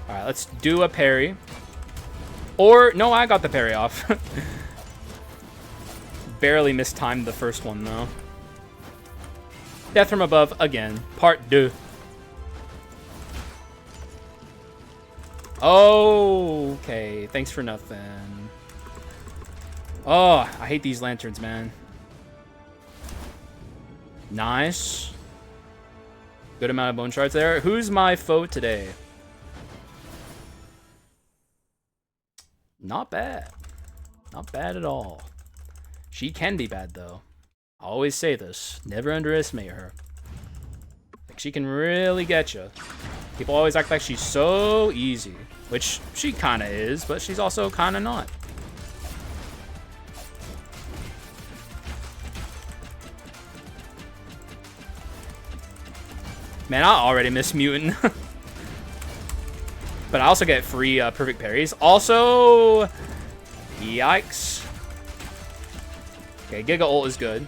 Alright, let's do a parry. Or, no, I got the parry off. Barely mistimed the first one, though. Death from above, again. Part 2. Okay, thanks for nothing. Oh, I hate these lanterns, man. Nice. Good amount of bone shards there. Who's my foe today? Not bad. Not bad at all. She can be bad, though. I always say this. Never underestimate her. Like, she can really get you. People always act like she's so easy. Which she kind of is, but she's also kind of not. Man, I already miss Mutant. But I also get free perfect parries. Also, yikes. Okay, Giga ult is good.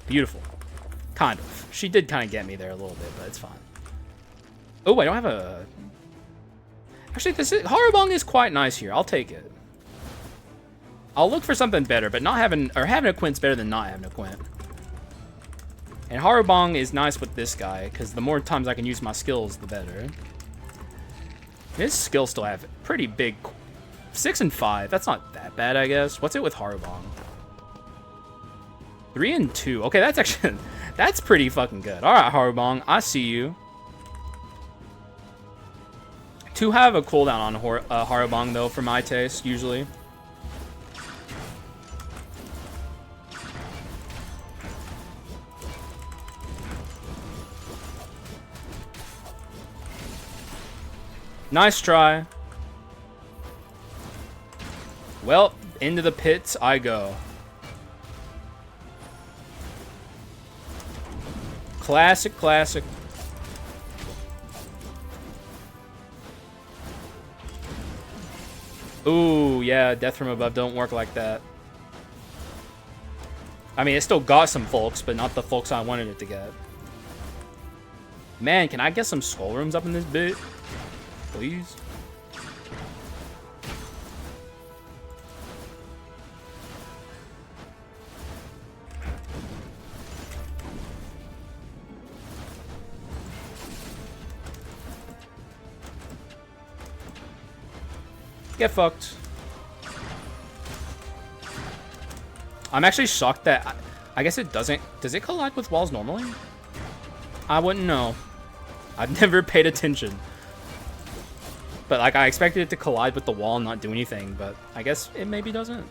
Beautiful. Kind of. She did kind of get me there a little bit, but it's fine. Oh, I don't have a... Actually, Harubong is quite nice here. I'll take it. I'll look for something better, but not having... Or having a Quint's better than not having a Quint. And Harubong is nice with this guy, because the more times I can use my skills, the better. His skills still have pretty big... 6 and 5. That's not that bad, I guess. What's it with Harubong? 3 and 2. Okay, that's actually... That's pretty fucking good. Alright, Harubong. I see you. To have a cooldown on Harubong, though, for my taste, usually. Nice try. Well, into the pits I go. Classic, classic. Ooh, yeah, death from above don't work like that. I mean, it still got some folks, but not the folks I wanted it to get. Man, can I get some skull rooms up in this bit? Please? Get fucked. I'm actually shocked that... I guess it doesn't... Does it collide with walls normally? I wouldn't know. I've never paid attention. But, like, I expected it to collide with the wall and not do anything, but I guess it maybe doesn't.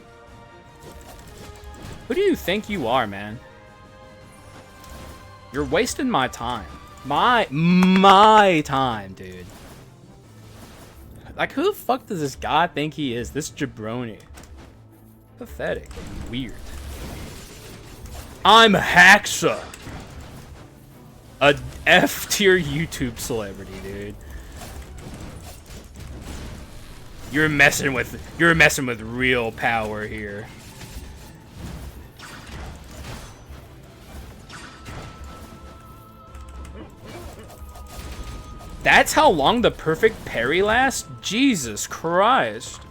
Who do you think you are, man? You're wasting my time. My time, dude. Like, who the fuck does this guy think he is? This jabroni. Pathetic and weird. I'm Haxa. A F-tier YouTube celebrity, dude. You're messing with real power here. That's how long the perfect parry lasts? Jesus Christ.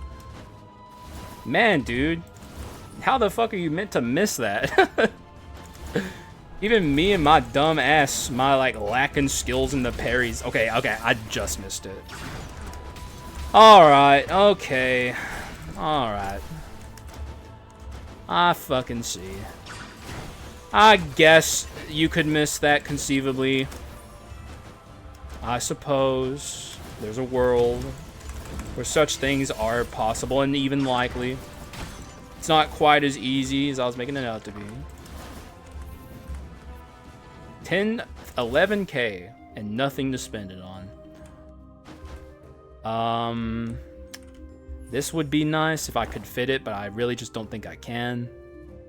Man, dude. How the fuck are you meant to miss that? Even me and my dumb ass, my like lacking skills in the parries. Okay, I just missed it. Alright, okay. Alright. I fucking see. I guess you could miss that conceivably. I suppose. There's a world where such things are possible and even likely. It's not quite as easy as I was making it out to be. 11K and nothing to spend it on. This would be nice if I could fit it, but I really just don't think I can.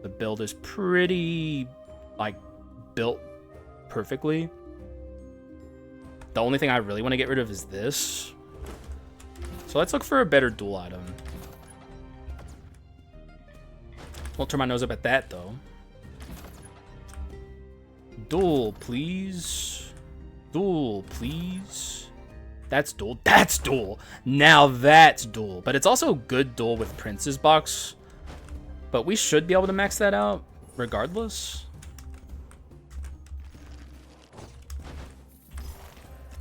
The build is pretty, like, built perfectly. The only thing I really want to get rid of is this. So let's look for a better dual item. Won't turn my nose up at that, though. Duel, please. Duel, please. That's duel. That's duel. Now that's duel. But it's also good duel with Prince's box. But we should be able to max that out regardless.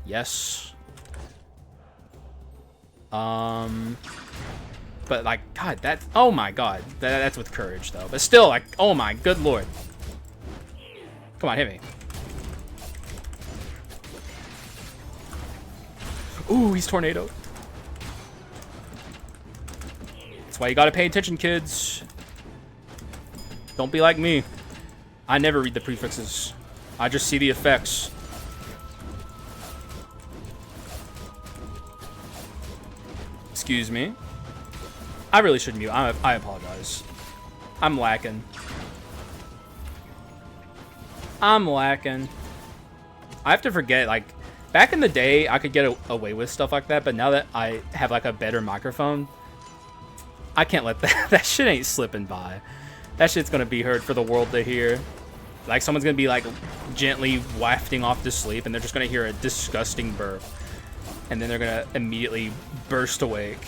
Yes. But like, God, that, oh my God, that's with courage though. But still, like, oh my good Lord. Come on, hit me. Ooh, he's tornado. That's why you gotta pay attention, kids. Don't be like me. I never read the prefixes. I just see the effects. Excuse me. I really shouldn't mute. I apologize. I'm lacking. I'm lacking. I have to forget, like, back in the day, I could get away with stuff like that, but now that I have, like, a better microphone, I can't let that... That shit ain't slipping by. That shit's gonna be heard for the world to hear. Like, someone's gonna be, like, gently wafting off to sleep, and they're just gonna hear a disgusting burp. And then they're gonna immediately burst awake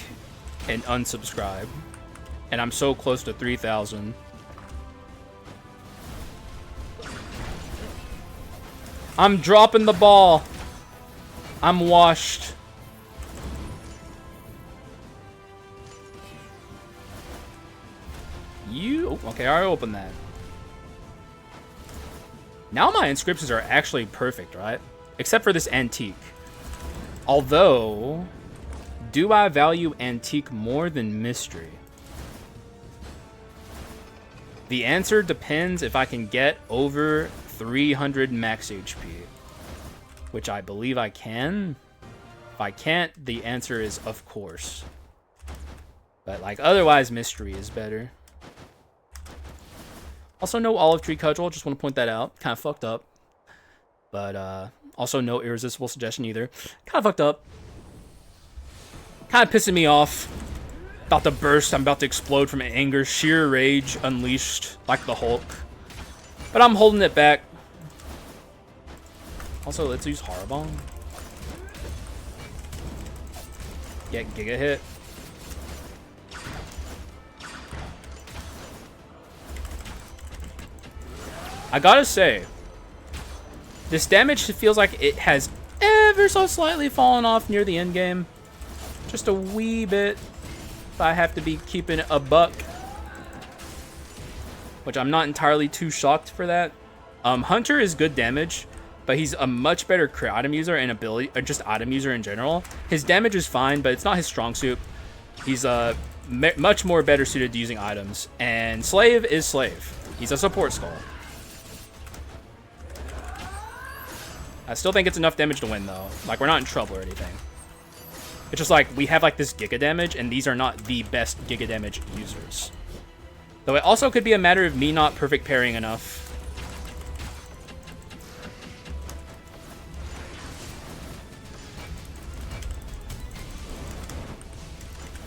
and unsubscribe. And I'm so close to 3,000. I'm dropping the ball. I'm washed. Okay, I opened that. Now my inscriptions are actually perfect, right? Except for this antique. Although, do I value antique more than mystery? The answer depends if I can get over 300 max HP, which I believe I can. If I can't, the answer is of course. But like otherwise, mystery is better. Also, no olive tree cudgel. Just want to point that out. Kind of fucked up. But also no irresistible suggestion either. Kind of fucked up. Kind of pissing me off. About to burst. I'm about to explode from anger. Sheer rage unleashed like the Hulk. But I'm holding it back. Also, let's use Horribomb. Get Giga hit. I gotta say, this damage feels like it has ever so slightly fallen off near the end game. Just a wee bit. If I have to be keeping a buck. Which I'm not entirely too shocked for that. Hunter is good damage, but he's a much better crit item user and ability, or just item user in general. His damage is fine, but it's not his strong suit. He's much more better suited to using items. And Slave is Slave. He's a support skull. I still think it's enough damage to win, though. Like, we're not in trouble or anything. It's just like, we have, like, this Giga damage, and these are not the best Giga damage users. Though it also could be a matter of me not perfect parrying enough.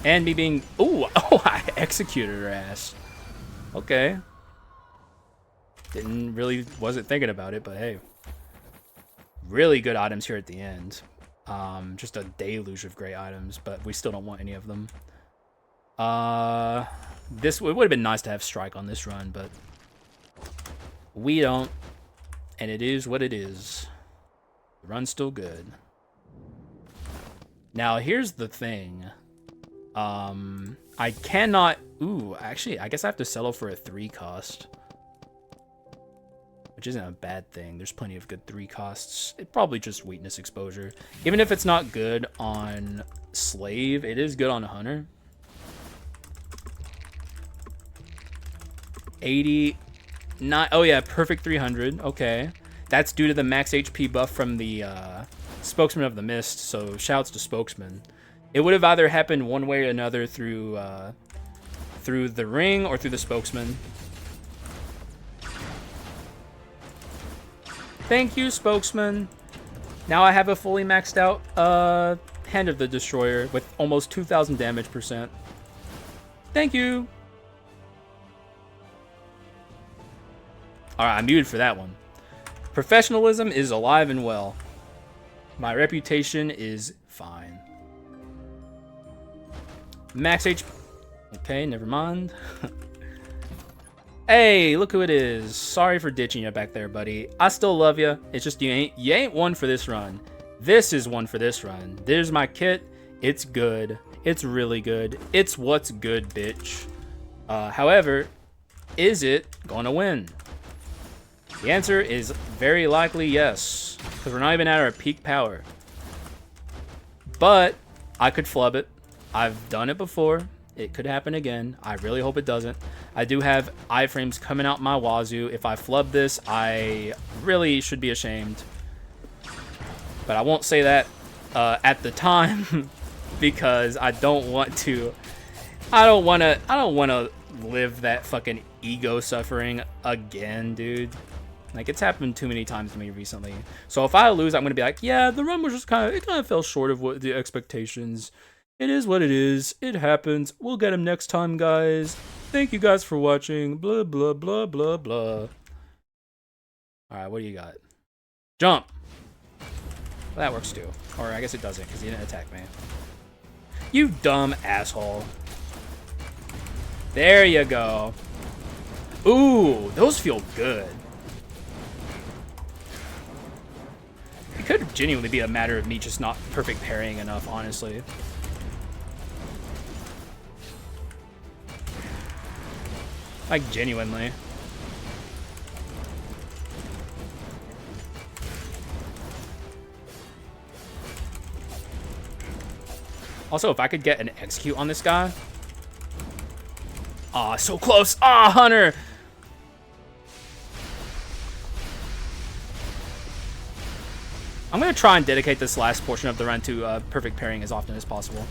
And me being... Ooh, oh, I executed her ass. Okay. Wasn't thinking about it, but hey. Really good items here at the end. Just a deluge of great items, but we still don't want any of them. It would have been nice to have Strike on this run, but we don't. And it is what it is. The run's still good. Now, here's the thing. I cannot... Ooh, actually, I guess I have to settle for a 3 cost. which isn't a bad thing. There's plenty of good 3 costs. It probably just weakness exposure. Even if it's not good on Slave, it is good on Hunter. 89. Oh yeah, perfect 300. Okay. That's due to the max HP buff from the Spokesman of the Mist, so shouts to Spokesman. It would have either happened one way or another through the ring or through the Spokesman. Thank you, Spokesman. Now I have a fully maxed out Hand of the Destroyer with almost 2,000 damage percent. Thank you. Alright, I'm muted for that one. Professionalism is alive and well. My reputation is fine. Max HP. Okay, never mind. Hey, look who it is. Sorry for ditching you back there, buddy. I still love you. It's just you ain't one for this run. This is one for this run. There's my kit. It's good. It's really good. It's what's good, bitch. However, is it gonna win? The answer is very likely yes, because we're not even at our peak power. But I could flub it. I've done it before. It could happen again. I really hope it doesn't. I do have iframes coming out my wazoo. If I flub this, I really should be ashamed. But I won't say that at the time because I don't want to. I don't want to live that fucking ego suffering again, dude. Like, it's happened too many times to me recently. So if I lose, I'm gonna be like, yeah, the run was just kind of fell short of what the expectations. It is what it is. It happens. We'll get him next time, guys. Thank you guys for watching. Blah, blah, blah, blah, blah. Alright, what do you got? Jump! Well, that works too. Or I guess it doesn't, because he didn't attack me. You dumb asshole. There you go. Ooh, those feel good. It could genuinely be a matter of me just not perfect parrying enough, honestly. Like, genuinely. Also, if I could get an execute on this guy. Aw, so close. Ah, Hunter. I'm going to try and dedicate this last portion of the run to perfect parrying as often as possible.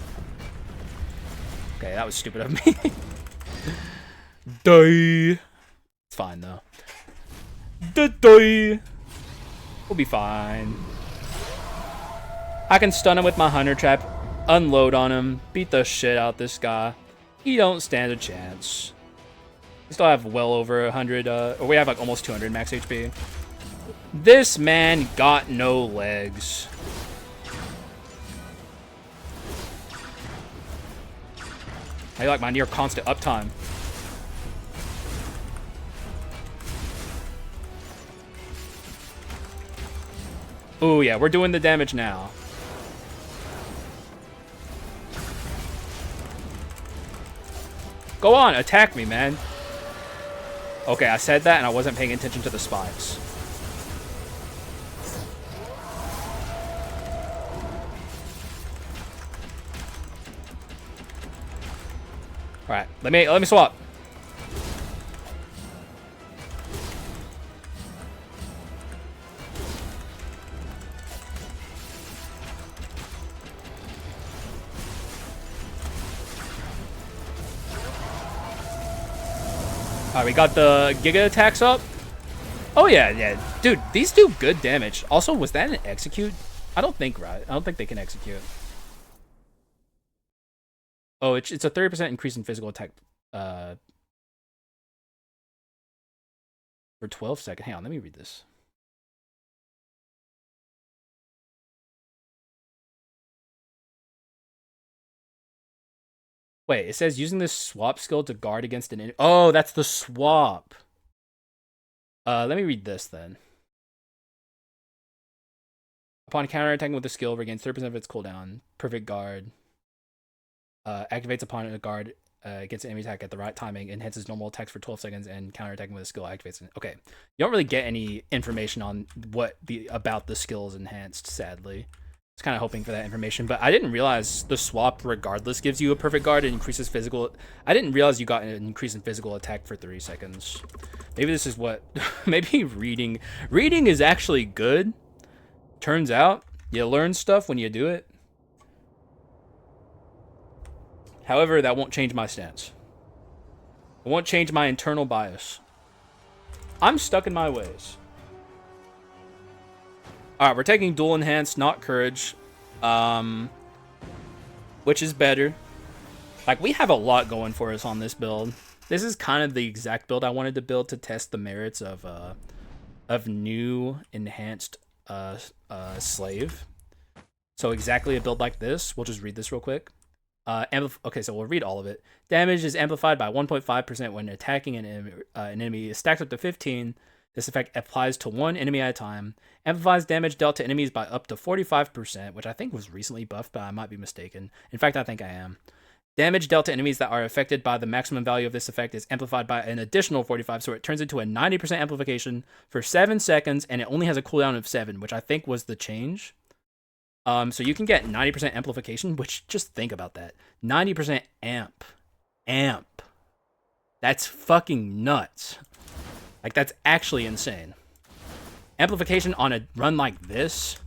Okay, that was stupid of me. Die. It's fine, though. Die. We'll be fine. I can stun him with my Hunter Trap, unload on him, beat the shit out this guy. He don't stand a chance. We still have well over 100, or we have like almost 200 max HP. This man got no legs. I like my near constant uptime. Oh yeah, we're doing the damage now. Go on, attack me, man. Okay, I said that and I wasn't paying attention to the spikes. All right, let me swap. All right, we got the Giga attacks up. Oh yeah, yeah, dude, these do good damage. Also, was that an execute? I don't think right. I don't think they can execute. Oh, it's a 30% increase in physical attack for 12 seconds. Hang on, let me read this. Wait, it says using this swap skill to guard against an... Oh, that's the swap. Let me read this then. Upon counterattacking with the skill, regains 30% of its cooldown. Perfect guard. Activates upon a guard against an enemy attack at the right timing, enhances normal attacks for 12 seconds, and counterattacking with a skill activates it. Okay, you don't really get any information on about the skill is enhanced, sadly. I was kind of hoping for that information, but I didn't realize the swap regardless gives you a perfect guard and increases physical. I didn't realize you got an increase in physical attack for 3 seconds. Maybe this is what, maybe reading is actually good. Turns out you learn stuff when you do it. However, that won't change my stance. It won't change my internal bias. I'm stuck in my ways. Alright, we're taking dual enhance, not courage. Which is better. Like, we have a lot going for us on this build. This is kind of the exact build I wanted to build to test the merits of new enhanced slave. So exactly a build like this. We'll just read this real quick. Okay, so we'll read all of it. Damage is amplified by 1.5% when attacking an enemy. It stacks up to 15. This effect applies to one enemy at a time. Amplifies damage dealt to enemies by up to 45%, which I think was recently buffed, but I might be mistaken. In fact, I think I am. Damage dealt to enemies that are affected by the maximum value of this effect is amplified by an additional 45, so it turns into a 90% amplification for 7 seconds, and it only has a cooldown of 7, which I think was the change. So you can get 90% amplification, which, just think about that. 90% amp. That's fucking nuts. Like, that's actually insane. Amplification on a run like this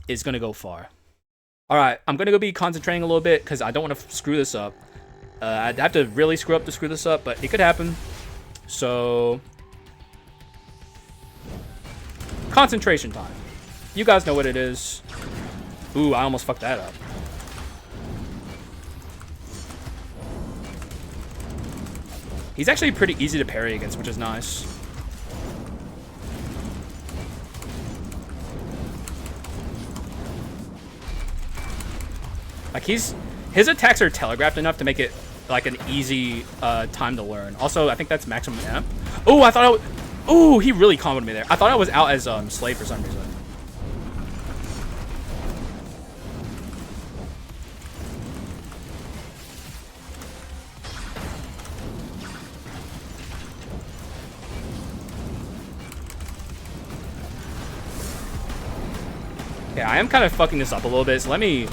is going to go far. Alright, I'm going to go be concentrating a little bit because I don't want to screw this up. I'd have to really screw up to screw this up, but it could happen. So, concentration time. You guys know what it is. Ooh, I almost fucked that up. He's actually pretty easy to parry against, which is nice. Like, his attacks are telegraphed enough to make it like an easy time to learn. Also, I think that's maximum amp. Oh, I thought oh, he really comboed me there. I thought I was out as slave for some reason. Okay, I am kind of fucking this up a little bit, so let me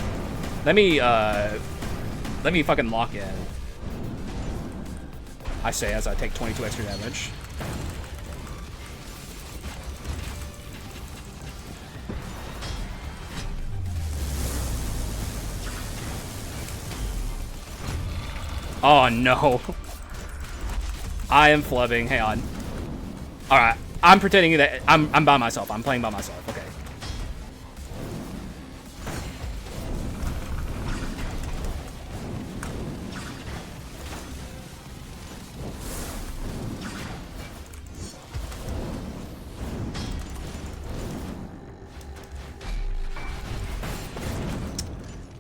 fucking lock in. I say as I take 22 extra damage. Oh no. I am flubbing. Hang on. Alright. I'm pretending that I'm by myself. I'm playing by myself. Okay.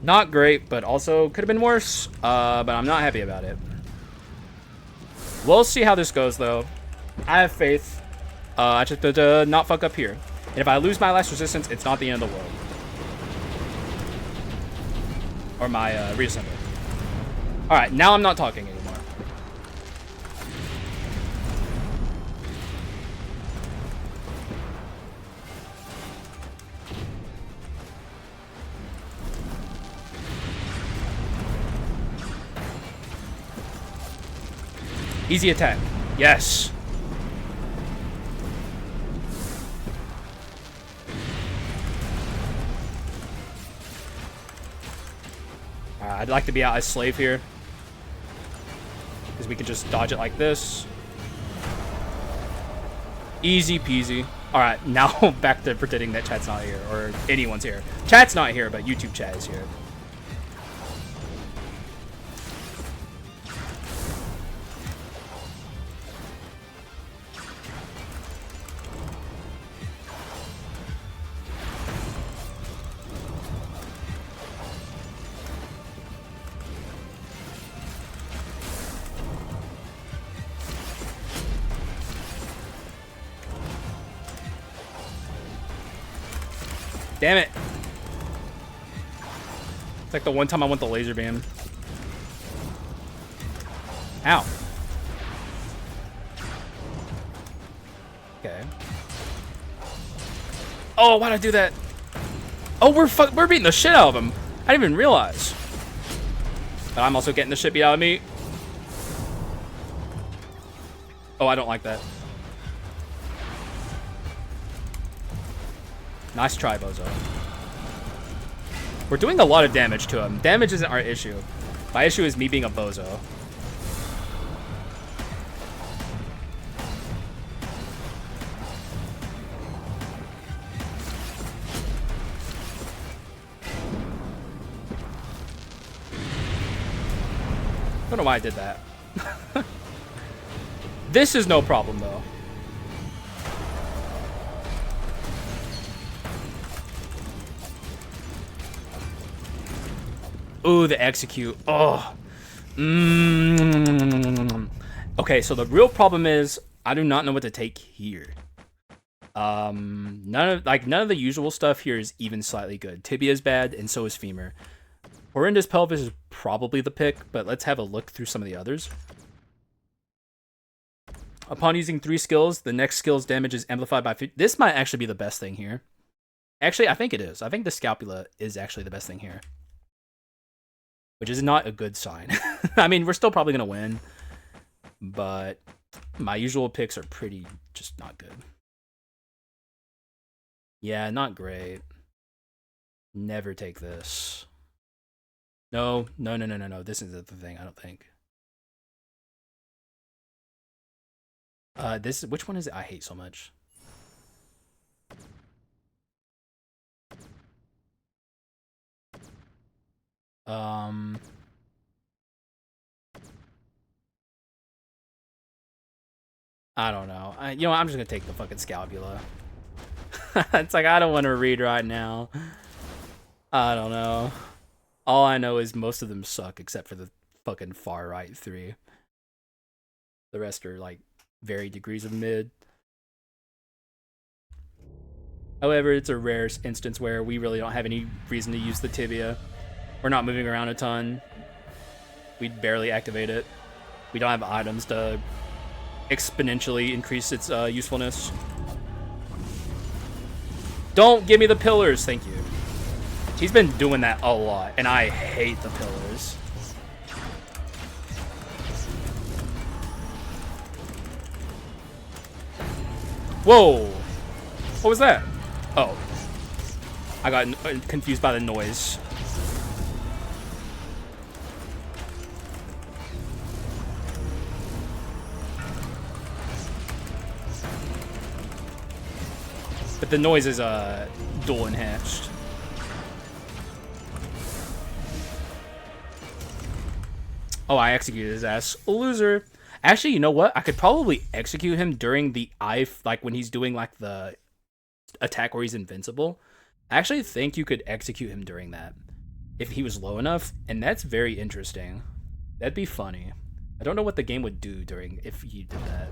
Not great, but also could have been worse. But I'm not happy about it. We'll see how this goes, though. I have faith. I just have to not fuck up here. And if I lose my last resistance, it's not the end of the world. Or my reassembly. Alright, now I'm not talking anymore. Easy attack. Yes. I'd like to be out as slave here. Because we can just dodge it like this. Easy peasy. Alright, now back to pretending that chat's not here. Or anyone's here. Chat's not here, but YouTube chat is here. Damn it. It's like the one time I want the laser beam. Ow. Okay. Oh, why'd I do that? Oh, we're beating the shit out of him. I didn't even realize. But I'm also getting the shit beat out of me. Oh, I don't like that. Nice try, Bozo. We're doing a lot of damage to him. Damage isn't our issue. My issue is me being a Bozo. I don't know why I did that. This is no problem, though. Ooh, the execute. Oh. Okay, so the real problem is I do not know what to take here. None of the usual stuff here is even slightly good. Tibia is bad, and so is femur. Horrendous pelvis is probably the pick, but let's have a look through some of the others. Upon using 3 skills, the next skill's damage is amplified by 50. This might actually be the best thing here. Actually, I think it is. I think the scapula is actually the best thing here. Which is not a good sign. I mean, we're still probably going to win. But my usual picks are pretty just not good. Yeah, not great. Never take this. No. This isn't the thing, I don't think. Which one is it I hate so much? I don't know. You know what? I'm just gonna take the fucking scapula. It's like, I don't want to read right now. I don't know. All I know is most of them suck except for the fucking far right 3. The rest are like varied degrees of mid. However, it's a rare instance where we really don't have any reason to use the tibia. We're not moving around a ton. We barely activate it. We don't have items to exponentially increase its usefulness. Don't give me the pillars, thank you. He's been doing that a lot, and I hate the pillars. Whoa! What was that? Oh. I got confused by the noise. But the noise is dual enhanced. Oh, I executed his ass. Loser. Actually, you know what? I could probably execute him during the like when he's doing like the attack where he's invincible. I actually think you could execute him during that if he was low enough, and that's very interesting. That'd be funny. I don't know what the game would do during if he did that.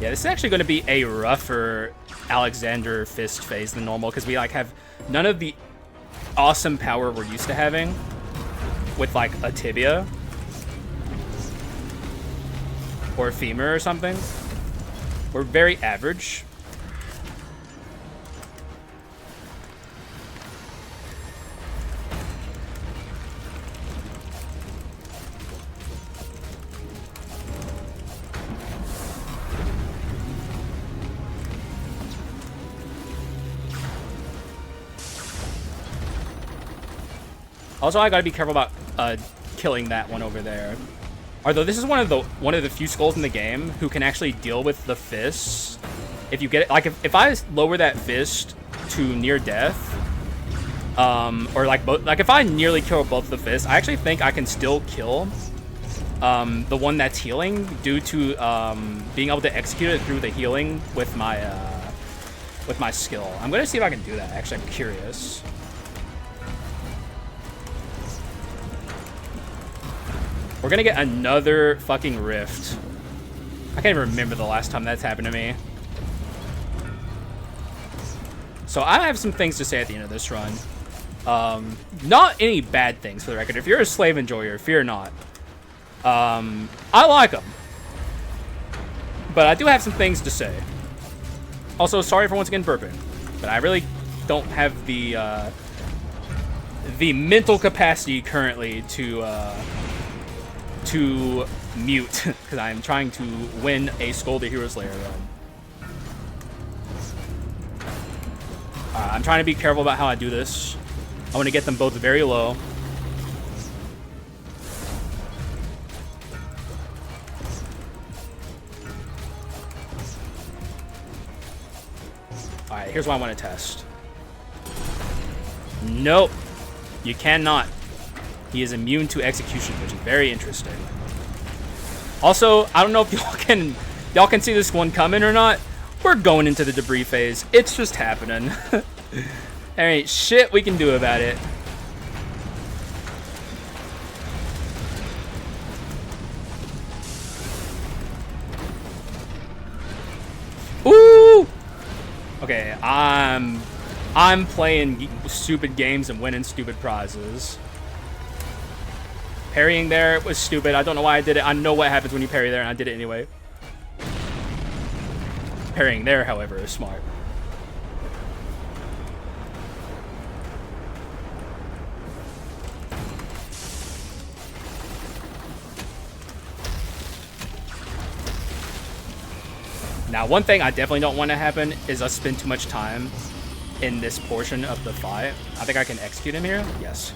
Yeah, this is actually going to be a rougher Alexander Fist phase than normal because we like have none of the awesome power we're used to having with like a tibia or a femur or something. We're very average. Also, I gotta be careful about killing that one over there. Although this is one of the few skulls in the game who can actually deal with the fists. If you get it, like if I lower that fist to near death, or like if I nearly kill both the fists, I actually think I can still kill the one that's healing due to being able to execute it through the healing with my with my skill. I'm going to see if I can do that. Actually, I'm curious. We're going to get another fucking rift. I can't even remember the last time that's happened to me. So I have some things to say at the end of this run. Not any bad things, for the record. If you're a slave enjoyer, fear not. I like them. But I do have some things to say. Also, sorry for once again burping. But I really don't have the mental capacity currently to mute. Because I'm trying to win a Skul the Hero Slayer run. I'm trying to be careful about how I do this. I want to get them both very low. Alright, here's what I want to test. Nope. You cannot. He is immune to execution, which is very interesting. Also, I don't know if y'all can see this one coming or not. We're going into the debris phase. It's just happening. There ain't shit we can do about it. Ooh! Okay, I'm playing stupid games and winning stupid prizes. Parrying there was stupid. I don't know why I did it. I know what happens when you parry there, and I did it anyway. Parrying there, however, is smart. Now, one thing I definitely don't want to happen is us spend too much time in this portion of the fight. I think I can execute him here. Yes.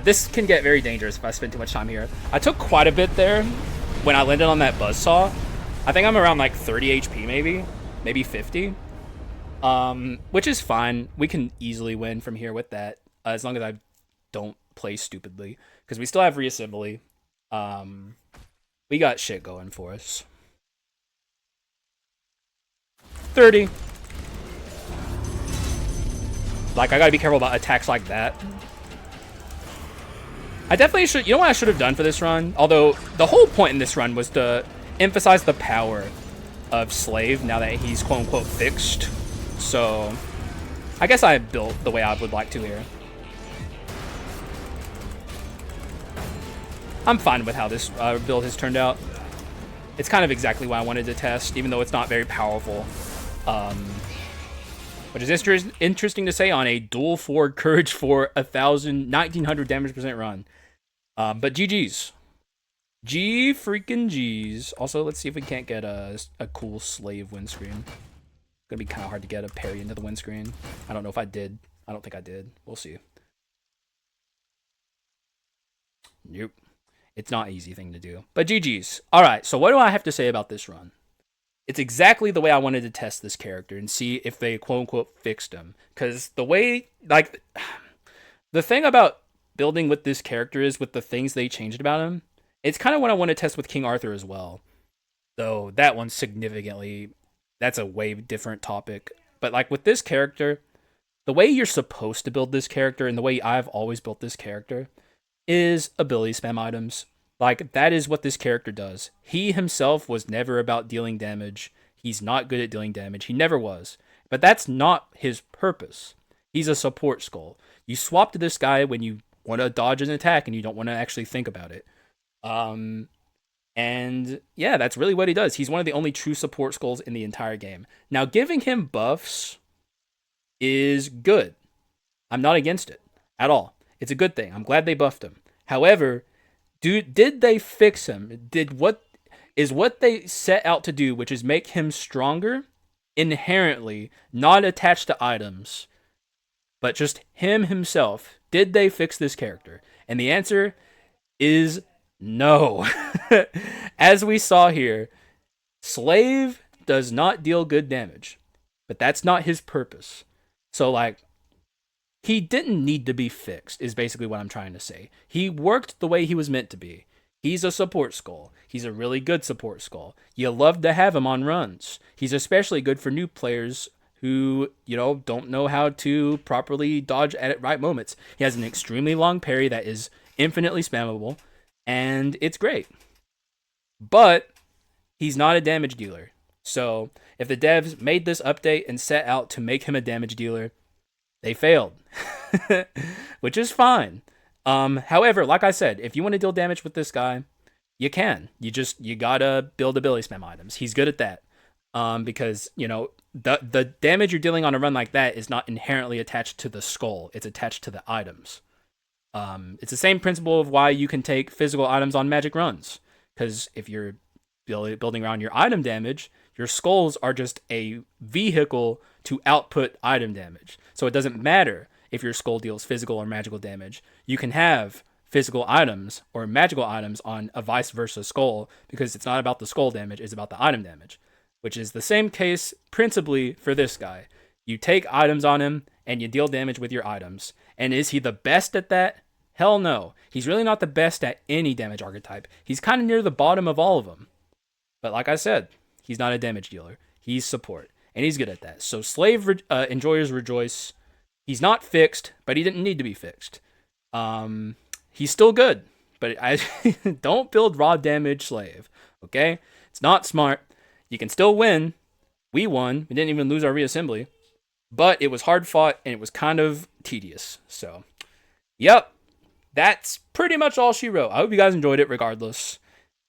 This can get very dangerous if I spend too much time here. I took quite a bit there when I landed on that buzzsaw. I think I'm around like 30 HP maybe 50. Which is fine. We can easily win from here with that, as long as I don't play stupidly. Because we still have reassembly. We got shit going for us. 30. Like, I gotta be careful about attacks like that. I definitely should... You know what I should have done for this run? Although, the whole point in this run was to emphasize the power of Slave now that he's quote-unquote fixed. So, I guess I built the way I would like to here. I'm fine with how this build has turned out. It's kind of exactly what I wanted to test, even though it's not very powerful. Which is interesting to say on a dual 4 courage for 1900 damage percent run. But GG's. G freaking G's. Also, let's see if we can't get a cool slave windscreen. Gonna be kind of hard to get a parry into the windscreen. I don't know if I did. I don't think I did. We'll see. Nope. It's not an easy thing to do. But GG's. Alright, so what do I have to say about this run? It's exactly the way I wanted to test this character and see if they quote-unquote fixed him. Because the way, like, the thing about building with this character is with the things they changed about him, it's kind of what I want to test with King Arthur as well. Though that one's significantly, that's a way different topic. But like with this character, the way you're supposed to build this character and the way I've always built this character is ability spam items. Like, that is what this character does. He himself was never about dealing damage. He's not good at dealing damage. He never was. But that's not his purpose. He's a support skull. You swap to this guy when you want to dodge an attack and you don't want to actually think about it. And yeah, that's really what he does. He's one of the only true support skulls in the entire game. Now, giving him buffs is good. I'm not against it at all. It's a good thing. I'm glad they buffed him. However, did they fix him? What they set out to do, which is make him stronger, inherently, not attached to items, but just him himself. Did they fix this character? And the answer is no. As we saw here, Slave does not deal good damage, but that's not his purpose. So, like, he didn't need to be fixed, is basically what I'm trying to say. He worked the way he was meant to be. He's a support skull. He's a really good support skull. You love to have him on runs. He's especially good for new players who, you know, don't know how to properly dodge at right moments. He has an extremely long parry that is infinitely spammable, and it's great. But he's not a damage dealer. So if the devs made this update and set out to make him a damage dealer, they failed, which is fine. However, like I said, if you want to deal damage with this guy, you can. You gotta build ability spam items. He's good at that. Because you know the damage you're dealing on a run like that is not inherently attached to the skull. It's attached to the items. It's the same principle of why you can take physical items on magic runs. Because if you're building around your item damage, your skulls are just a vehicle to output item damage. So it doesn't matter if your skull deals physical or magical damage. You can have physical items or magical items on a vice versa skull because it's not about the skull damage, it's about the item damage, which is the same case principally for this guy. You take items on him and you deal damage with your items. And is he the best at that? Hell no. He's really not the best at any damage archetype. He's kind of near the bottom of all of them. But like I said, he's not a damage dealer. He's support. And he's good at that. So Slave Enjoyers Rejoice. He's not fixed, but he didn't need to be fixed. He's still good. But I don't build raw damage Slave. Okay? It's not smart. You can still win. We won. We didn't even lose our reassembly. But it was hard fought and it was kind of tedious. So, yep. That's pretty much all she wrote. I hope you guys enjoyed it regardless.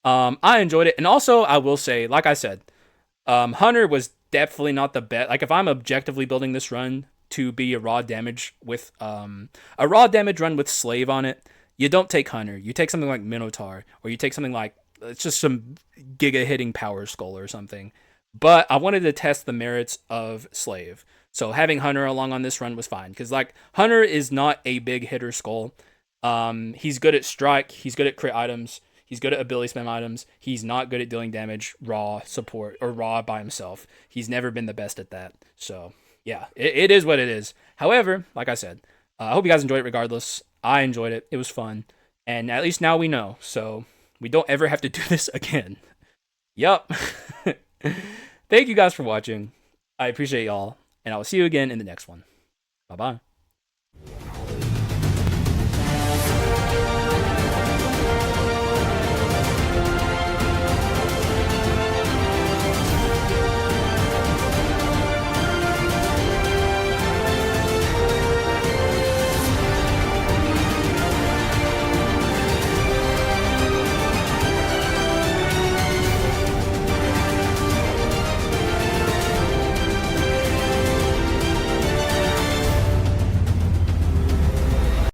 I enjoyed it. And also, I will say, like I said, Hunter was definitely not the best. Like, if I'm objectively building this run to be a raw damage with, a raw damage run with Slave on it, you don't take Hunter. You take something like Minotaur, or you take something like, it's just some giga hitting power skull or something. But I wanted to test the merits of Slave. So having Hunter along on this run was fine. Because, like, Hunter is not a big hitter skull. He's good at strike. He's good at crit items. He's good at ability spam items. He's not good at dealing damage raw support or raw by himself. He's never been the best at that. So yeah, it is what it is. However, like I said, I hope you guys enjoyed it regardless. I enjoyed it. It was fun. And at least now we know. So we don't ever have to do this again. Yup. Thank you guys for watching. I appreciate y'all. And I will see you again in the next one. Bye-bye.